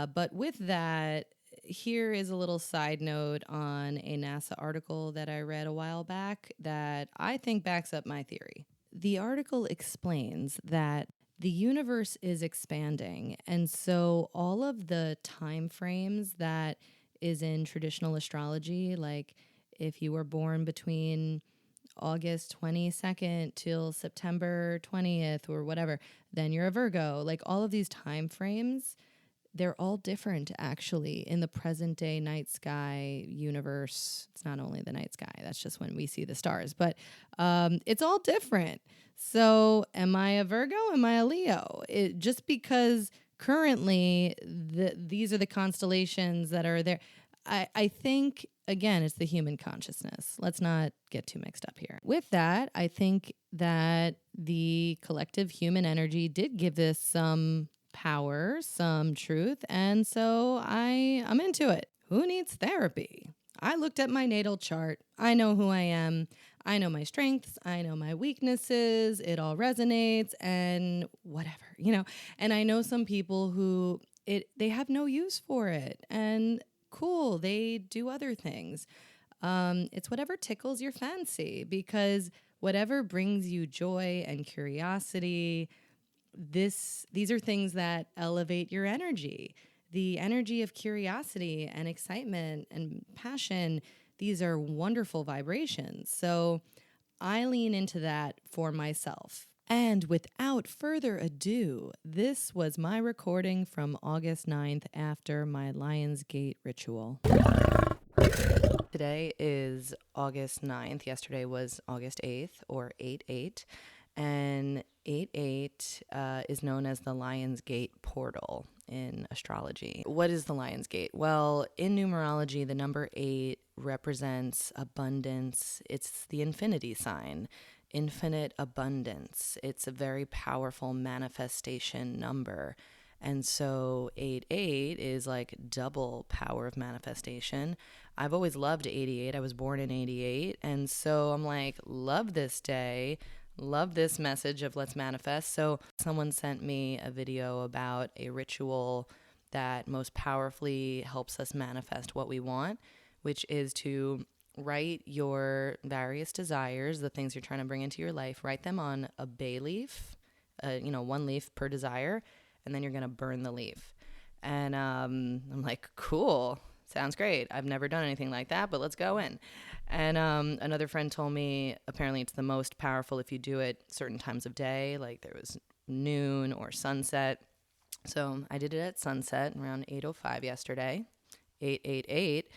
But with that, here is a little side note on a NASA article that I read a while back that I think backs up my theory. The article explains that the universe is expanding, and so all of the time frames that is in traditional astrology, like if you were born between August 22nd till September 20th or whatever, then you're a Virgo. Like all of these time frames, they're all different actually in the present day night sky universe. It's not only the night sky, that's just when we see the stars, but it's all different. So am I a Virgo? Am I a Leo? Just because currently these are the constellations that are there. I think, again, it's the human consciousness. Let's not get too mixed up here. With that, I think that the collective human energy did give this some power, some truth, and so I'm into it. Who needs therapy? I looked at my natal chart. I know who I am. I know my strengths. I know my weaknesses. It all resonates and whatever. And I know some people who they have no use for it, and cool, they do other things. It's whatever tickles your fancy, because whatever brings you joy and curiosity, these are things that elevate your energy. The energy of curiosity and excitement and passion, these are wonderful vibrations. So I lean into that for myself. And without further ado, this was my recording from August 9th after my Lionsgate ritual. Today is August 9th. Yesterday was August 8th, or 8/8. And 8/8 is known as the Lionsgate portal in astrology. What is the Lionsgate? Well, in numerology, the number 8 represents abundance. It's the infinity sign, infinite abundance. It's a very powerful manifestation number. And so 8/8 is like double power of manifestation. I've always loved 88. I was born in 88. And so I'm like, love this day. Love this message of let's manifest. So someone sent me a video about a ritual that most powerfully helps us manifest what we want, which is to write your various desires, the things you're trying to bring into your life, write them on a bay leaf, one leaf per desire, and then you're going to burn the leaf. And I'm like, cool. Sounds great. I've never done anything like that, but let's go in. And another friend told me apparently it's the most powerful if you do it certain times of day, like there was noon or sunset. So I did it at sunset around 8:05 yesterday, 8/8/8.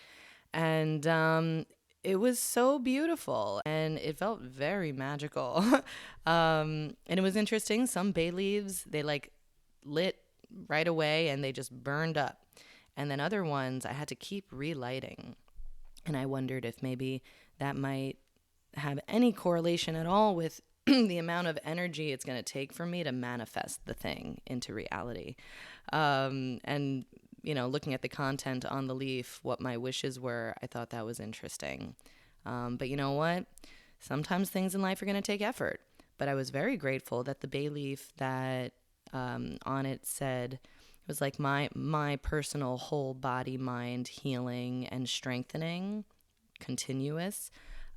And it was so beautiful and it felt very magical. And it was interesting. Some bay leaves, they like lit right away and they just burned up. And then other ones I had to keep relighting. And I wondered if maybe that might have any correlation at all with the amount of energy it's going to take for me to manifest the thing into reality. And, looking at the content on the leaf, what my wishes were, I thought that was interesting. But you know what? Sometimes things in life are going to take effort. But I was very grateful that the bay leaf that on it said, it was like my personal whole body, mind healing and strengthening, continuous.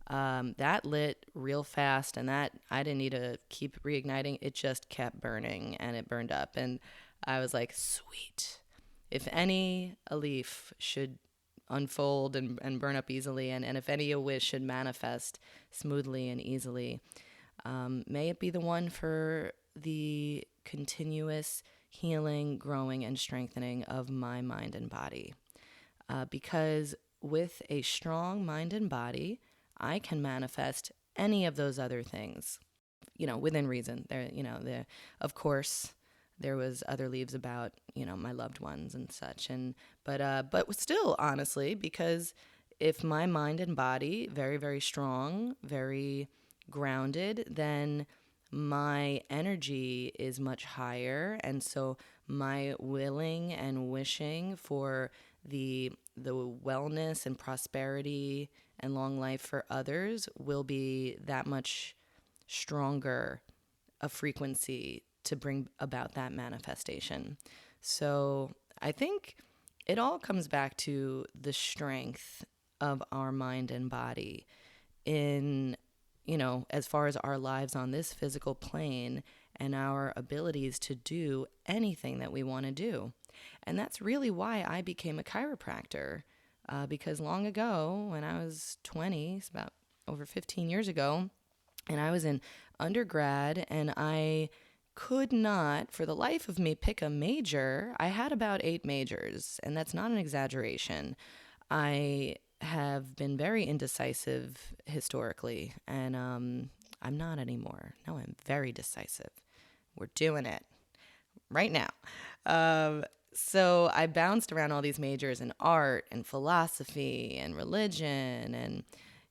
That lit real fast, and that I didn't need to keep reigniting. It just kept burning, and it burned up. And I was like, sweet. If any a leaf should unfold and burn up easily, and if any a wish should manifest smoothly and easily, may it be the one for the continuous healing, growing, and strengthening of my mind and body. Because with a strong mind and body, I can manifest any of those other things, within reason. Of course, there was other leaves about, my loved ones and such. But still, honestly, because if my mind and body, very, very strong, very grounded, then my energy is much higher, and so my willing and wishing for the wellness and prosperity and long life for others will be that much stronger a frequency to bring about that manifestation. So I think it all comes back to the strength of our mind and body in as far as our lives on this physical plane and our abilities to do anything that we want to do. And that's really why I became a chiropractor, because long ago, when I was 20, it's about over 15 years ago, and I was in undergrad, and I could not, for the life of me, pick a major. I had about 8 majors, and that's not an exaggeration. I have been very indecisive historically, and I'm not anymore. No, I'm very decisive. We're doing it right now. So I bounced around all these majors in art and philosophy and religion and,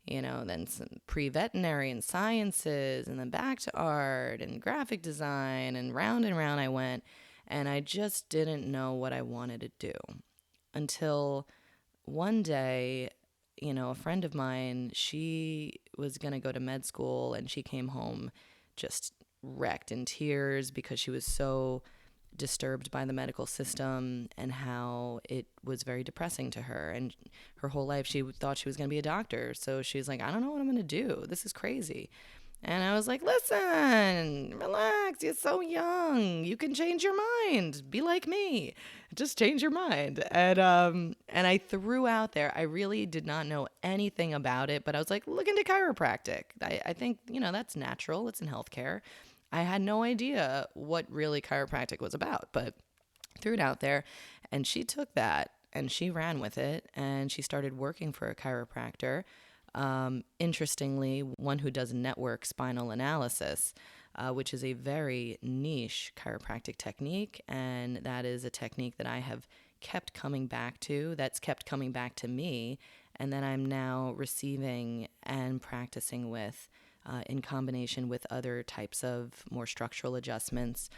then some pre-veterinary and sciences, and then back to art and graphic design, and round I went, and I just didn't know what I wanted to do until one day, a friend of mine, she was going to go to med school, and she came home just wrecked in tears because she was so disturbed by the medical system and how it was very depressing to her. And her whole life, she thought she was going to be a doctor. So she was like, I don't know what I'm going to do. This is crazy. And I was like, listen, relax. You're so young. You can change your mind. Be like me. Just change your mind. And I threw out there, I really did not know anything about it, but I was like, look into chiropractic. I think, that's natural. It's in healthcare. I had no idea what really chiropractic was about, but threw it out there. And she took that and she ran with it and she started working for a chiropractor. Interestingly, one who does network spinal analysis, which is a very niche chiropractic technique. And that is a technique that I have kept coming back to, that's kept coming back to me, and that I'm now receiving and practicing with in combination with other types of more structural adjustments.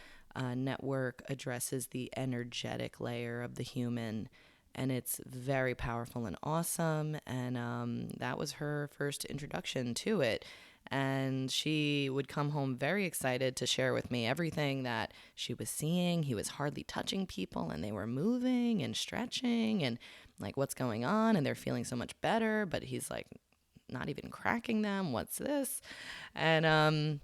Network addresses the energetic layer of the human, and it's very powerful and awesome. And that was her first introduction to it. And she would come home very excited to share with me everything that she was seeing. He was hardly touching people, and they were moving and stretching, and like, what's going on? And they're feeling so much better, but he's like not even cracking them. What's this? And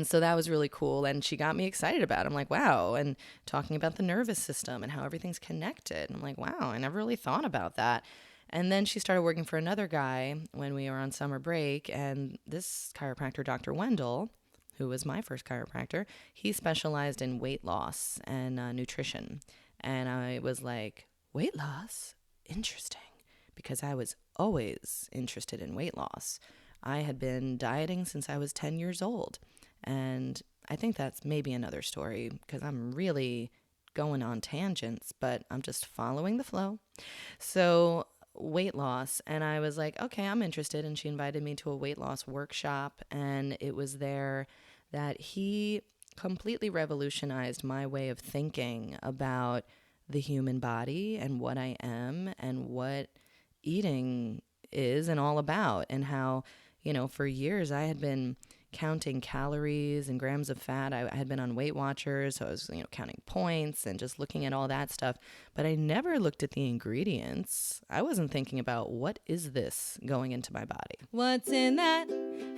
so that was really cool. And she got me excited about it. I'm like, wow. And talking about the nervous system and how everything's connected. I'm like, wow, I never really thought about that. And then she started working for another guy when we were on summer break. And this chiropractor, Dr. Wendell, who was my first chiropractor, he specialized in weight loss and nutrition. And I was like, weight loss? Interesting. Because I was always interested in weight loss. I had been dieting since I was 10 years old. And I think that's maybe another story because I'm really going on tangents, but I'm just following the flow. So weight loss. And I was like, okay, I'm interested. And she invited me to a weight loss workshop. And it was there that he completely revolutionized my way of thinking about the human body and what I am and what eating is and all about, and how, for years I had been counting calories and grams of fat. I had been on Weight Watchers, so I was, counting points and just looking at all that stuff. But I never looked at the ingredients. I wasn't thinking about what is this going into my body. What's in that?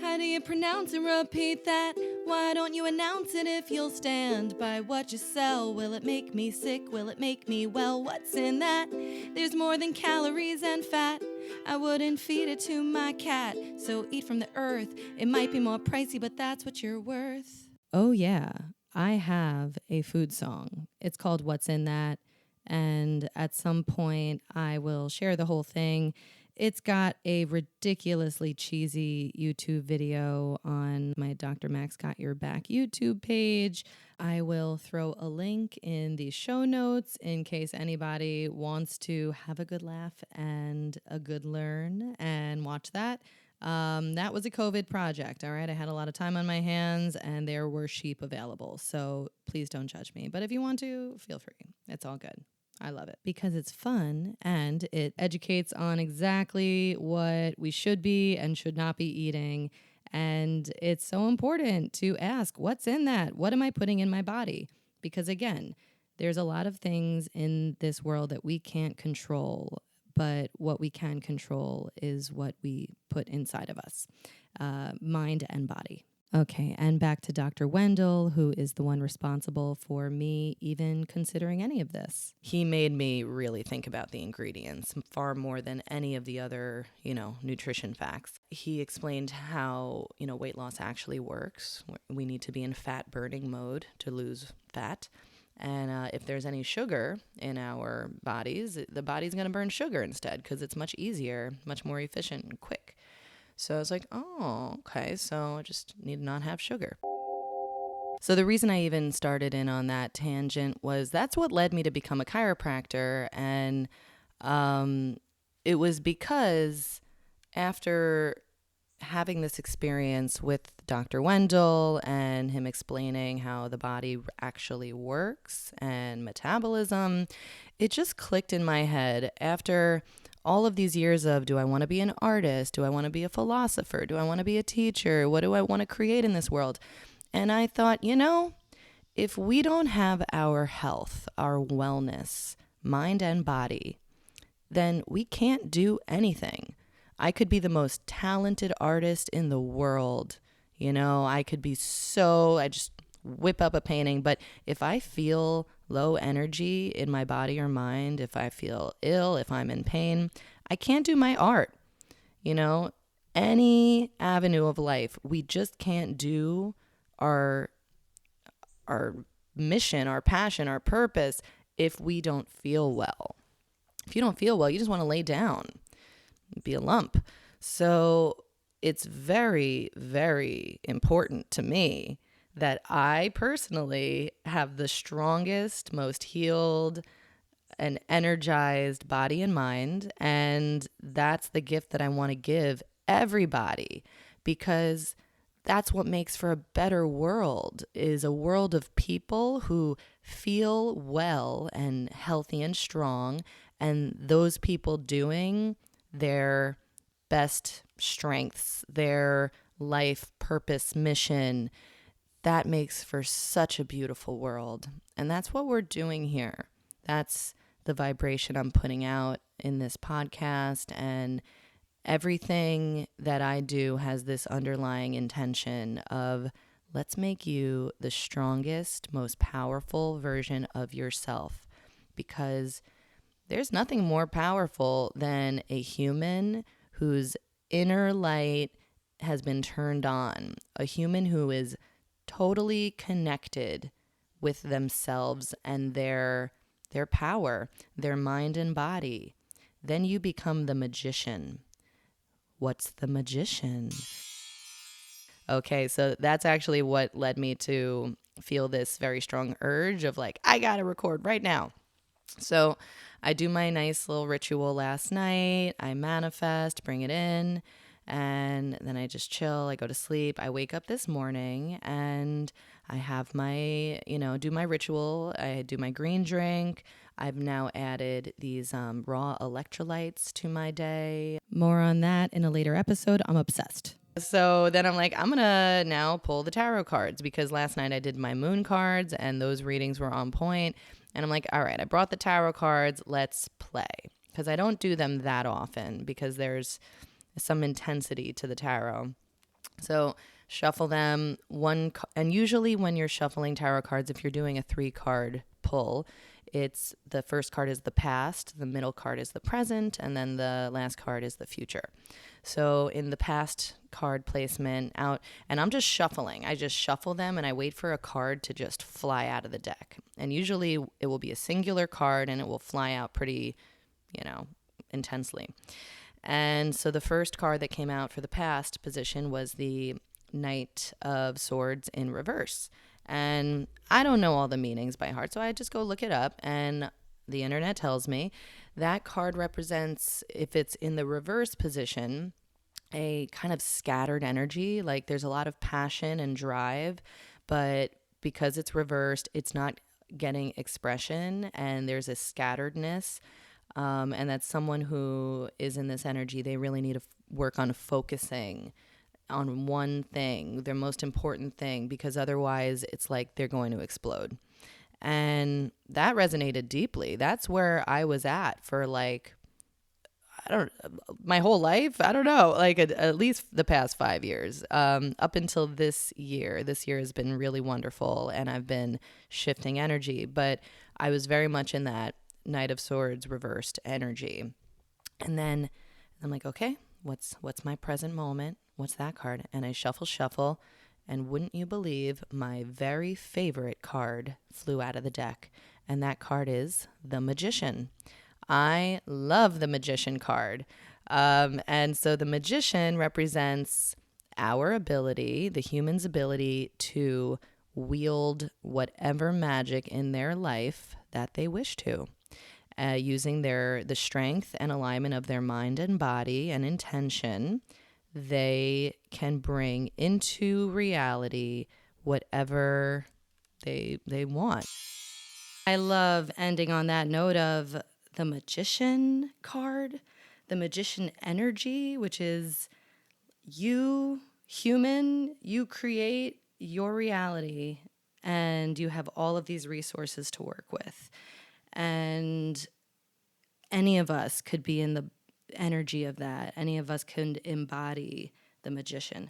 How do you pronounce and repeat that? Why don't you announce it if you'll stand by what you sell? Will it make me sick? Will it make me well? What's in that? There's more than calories and fat. I wouldn't feed it to my cat. So eat from the earth. It might be more pricey, but that's what you're worth. Oh yeah, I have a food song. It's called What's in That? And at some point I will share the whole thing. It's got a ridiculously cheesy YouTube video on my Dr. Mack's Got Your Back YouTube page. I will throw a link in the show notes in case anybody wants to have a good laugh and a good learn and watch that. That was a COVID project, all right? I had a lot of time on my hands and there were sheep available. So please don't judge me. But if you want to, feel free. It's all good. I love it because it's fun and it educates on exactly what we should be and should not be eating. And it's so important to ask, what's in that? What am I putting in my body? Because again, there's a lot of things in this world that we can't control, but what we can control is what we put inside of us, mind and body. Okay, and back to Dr. Wendell, who is the one responsible for me even considering any of this. He made me really think about the ingredients far more than any of the other, nutrition facts. He explained how, weight loss actually works. We need to be in fat burning mode to lose fat. And if there's any sugar in our bodies, the body's going to burn sugar instead because it's much easier, much more efficient and quick. So I was like, oh, okay, so I just need to not have sugar. So the reason I even started in on that tangent was that's what led me to become a chiropractor. And it was because after having this experience with Dr. Wendell and him explaining how the body actually works and metabolism, it just clicked in my head after all of these years of, do I want to be an artist? Do I want to be a philosopher? Do I want to be a teacher? What do I want to create in this world? And I thought, if we don't have our health, our wellness, mind and body, then we can't do anything. I could be the most talented artist in the world. I could be I just whip up a painting. But if I feel low energy in my body or mind, if I feel ill, if I'm in pain, I can't do my art. Any avenue of life, we just can't do our our mission, our passion, our purpose if we don't feel well. If you don't feel well, you just want to lay down, be a lump. So it's very, very important to me that I personally have the strongest, most healed, and energized body and mind. And that's the gift that I want to give everybody, because that's what makes for a better world, is a world of people who feel well and healthy and strong, and those people doing their best strengths, their life purpose, mission. That makes for such a beautiful world. And that's what we're doing here. That's the vibration I'm putting out in this podcast, and everything that I do has this underlying intention of, let's make you the strongest, most powerful version of yourself, because there's nothing more powerful than a human whose inner light has been turned on, a human who is totally connected with themselves and their power, their mind and body. Then you become the magician. What's the magician? Okay, so that's actually what led me to feel this very strong urge of like, I gotta record right now. So I do my nice little ritual last night. I manifest, bring it in, and then I just chill. I go to sleep. I wake up this morning and I have my, do my ritual. I do my green drink. I've now added these raw electrolytes to my day. More on that in a later episode. I'm obsessed. So then I'm like, I'm going to now pull the tarot cards, because last night I did my moon cards and those readings were on point. And I'm like, all right, I brought the tarot cards. Let's play. Because I don't do them that often because there's some intensity to the tarot. So shuffle them and usually when you're shuffling tarot cards, if you're doing a 3-card pull, it's the first card is the past, the middle card is the present, and then the last card is the future. So in the past card placement out, and I'm just shuffling. I just shuffle them and I wait for a card to just fly out of the deck. And usually it will be a singular card and it will fly out pretty, intensely. And so the first card that came out for the past position was the Knight of Swords in reverse. And I don't know all the meanings by heart, so I just go look it up, and the internet tells me that card represents, if it's in the reverse position, a kind of scattered energy. Like there's a lot of passion and drive, but because it's reversed, it's not getting expression, and there's a scatteredness. And that's someone who is in this energy. They really need to work on focusing on one thing, their most important thing, because otherwise it's like they're going to explode. And that resonated deeply. That's where I was at for my whole life. I don't know, at least the past 5 years, up until this year. This year has been really wonderful and I've been shifting energy, but I was very much in that Knight of Swords reversed energy. And then I'm like, okay, what's my present moment? What's that card? And I shuffle, and wouldn't you believe, my very favorite card flew out of the deck, and that card is the Magician. I love the Magician card. And so the Magician represents our ability, the human's ability to wield whatever magic in their life that they wish to. Using the strength and alignment of their mind and body and intention, they can bring into reality whatever they want. I love ending on that note of the Magician card, the Magician energy, which is you, human, you create your reality, and you have all of these resources to work with. And any of us could be in the energy of that. Any of us could embody the Magician.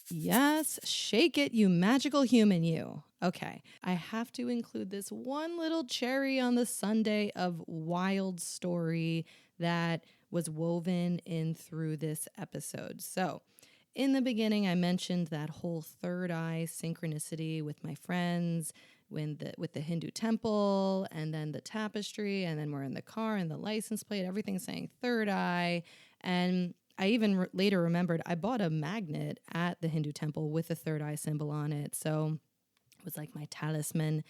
Yes, shake it, you magical human, you. Okay, I have to include this one little cherry on the sundae of wild story that was woven in through this episode. So, In the beginning, I mentioned that whole third eye synchronicity with my friends, with the Hindu temple, and then the tapestry, and then we're in the car and the license plate, everything's saying third eye. And I even later remembered I bought a magnet at the Hindu temple with the third eye symbol on it. So it was like my talisman.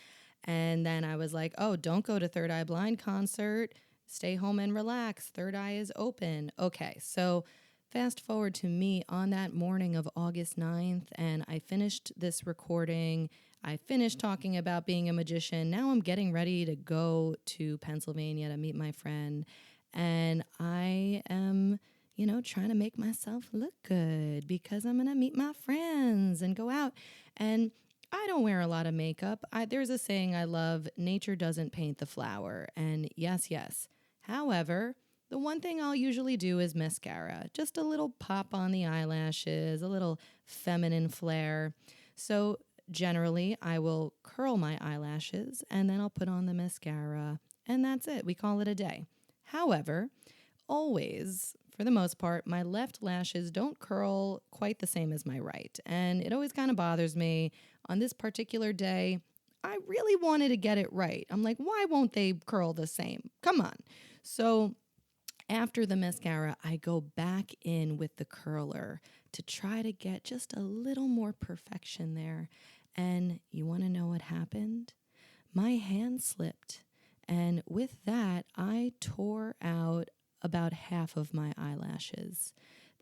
And then I was like, oh, don't go to Third Eye Blind concert. Stay home and relax. Third eye is open. Okay, so fast forward to me on that morning of August 9th, and I finished this recording. I finished talking about being a magician. Now I'm getting ready to go to Pennsylvania to meet my friend. And I am, trying to make myself look good because I'm going to meet my friends and go out. And I don't wear a lot of makeup. There's a saying I love, nature doesn't paint the flower. And yes, yes. However, the one thing I'll usually do is mascara. Just a little pop on the eyelashes, a little feminine flair. So generally, I will curl my eyelashes and then I'll put on the mascara. And that's it. We call it a day. However, always, for the most part, my left lashes don't curl quite the same as my right. And it always kind of bothers me. On this particular day, I really wanted to get it right. I'm like, why won't they curl the same? Come on. So after the mascara, I go back in with the curler to try to get just a little more perfection there. And you want to know what happened? My hand slipped. And with that, I tore out about half of my eyelashes.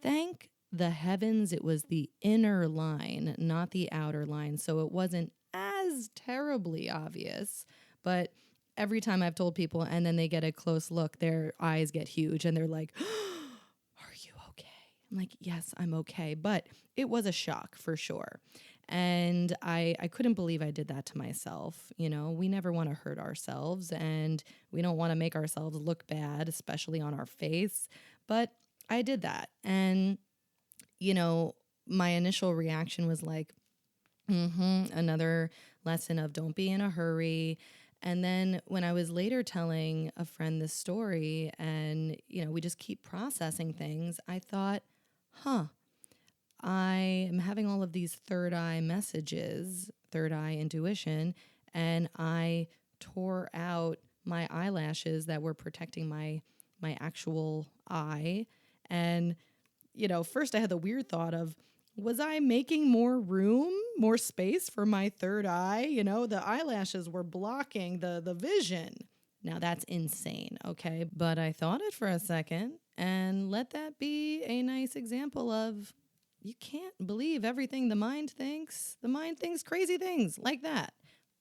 Thank the heavens it was the inner line, not the outer line, so it wasn't as terribly obvious. But every time I've told people and then they get a close look, their eyes get huge and they're like, are you okay? I'm like, yes, I'm okay. But it was a shock for sure. And I couldn't believe I did that to myself. We never want to hurt ourselves and we don't want to make ourselves look bad, especially on our face. But I did that. And, my initial reaction was like, another lesson of don't be in a hurry. And then when I was later telling a friend this story and, we just keep processing things, I thought, I am having all of these third eye messages, third eye intuition, and I tore out my eyelashes that were protecting my actual eye. And, first I had the weird thought of, was I making more room, more space for my third eye? The eyelashes were blocking the vision. Now that's insane, okay? But I thought it for a second and let that be a nice example of you can't believe everything the mind thinks. The mind thinks crazy things like that.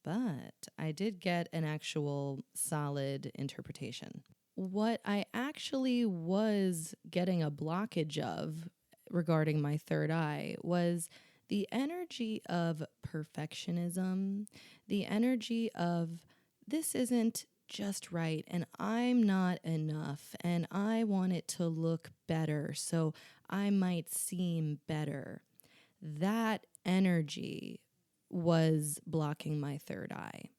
But I did get an actual solid interpretation. What I actually was getting a blockage of regarding my third eye was the energy of perfectionism, the energy of this isn't just right and I'm not enough and I want it to look better so I might seem better. That energy was blocking my third eye.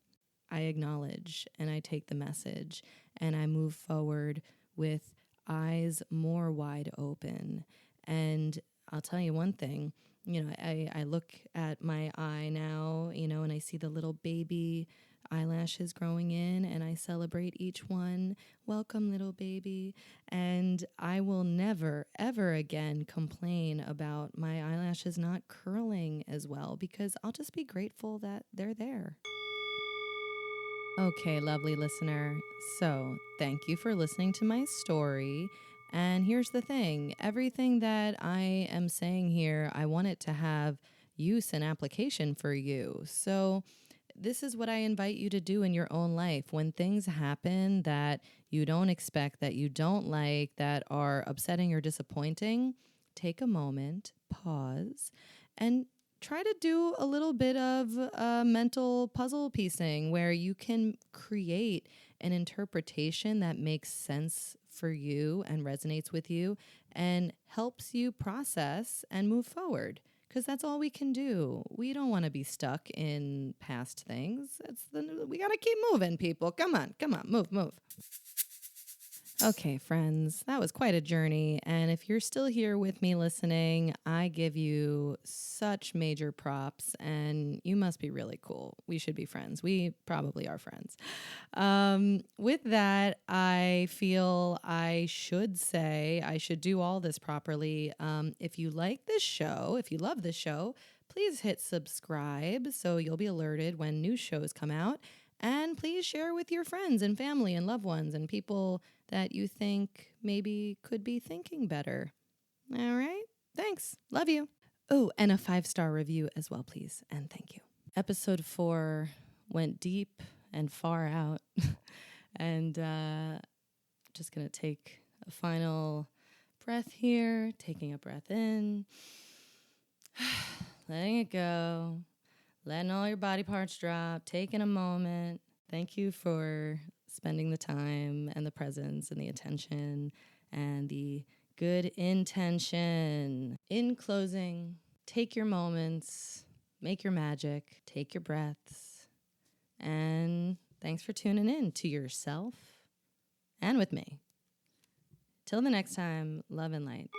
I acknowledge and I take the message and I move forward with eyes more wide open. And I'll tell you one thing, I look at my eye now, and I see the little baby eyelashes growing in and I celebrate each one. Welcome, little baby. And I will never, ever again complain about my eyelashes not curling as well because I'll just be grateful that they're there. Okay, lovely listener. So, thank you for listening to my story. And here's the thing, everything that I am saying here, I want it to have use and application for you. So, this is what I invite you to do in your own life. When things happen that you don't expect, that you don't like, that are upsetting or disappointing, take a moment, pause, and try to do a little bit of mental puzzle piecing where you can create an interpretation that makes sense for you and resonates with you and helps you process and move forward. Because that's all we can do. We don't want to be stuck in past things. We got to keep moving, people. Come on, move. Okay, friends, that was quite a journey. And if you're still here with me listening, I give you such major props, and you must be really cool. We should be friends. We probably are friends. With that, I feel I should say I should do all this properly. If you like this show, if you love this show, please hit subscribe so you'll be alerted when new shows come out. And please share with your friends and family and loved ones and people that you think maybe could be thinking better. All right. Thanks. Love you. Oh, and a 5-star review as well, please. And thank you. Episode 4 went deep and far out. And just going to take a final breath here, taking a breath in, letting it go, letting all your body parts drop, taking a moment. Thank you for spending the time and the presence and the attention and the good intention. In closing, take your moments, make your magic, take your breaths, and thanks for tuning in to yourself and with me. Till the next time, love and light.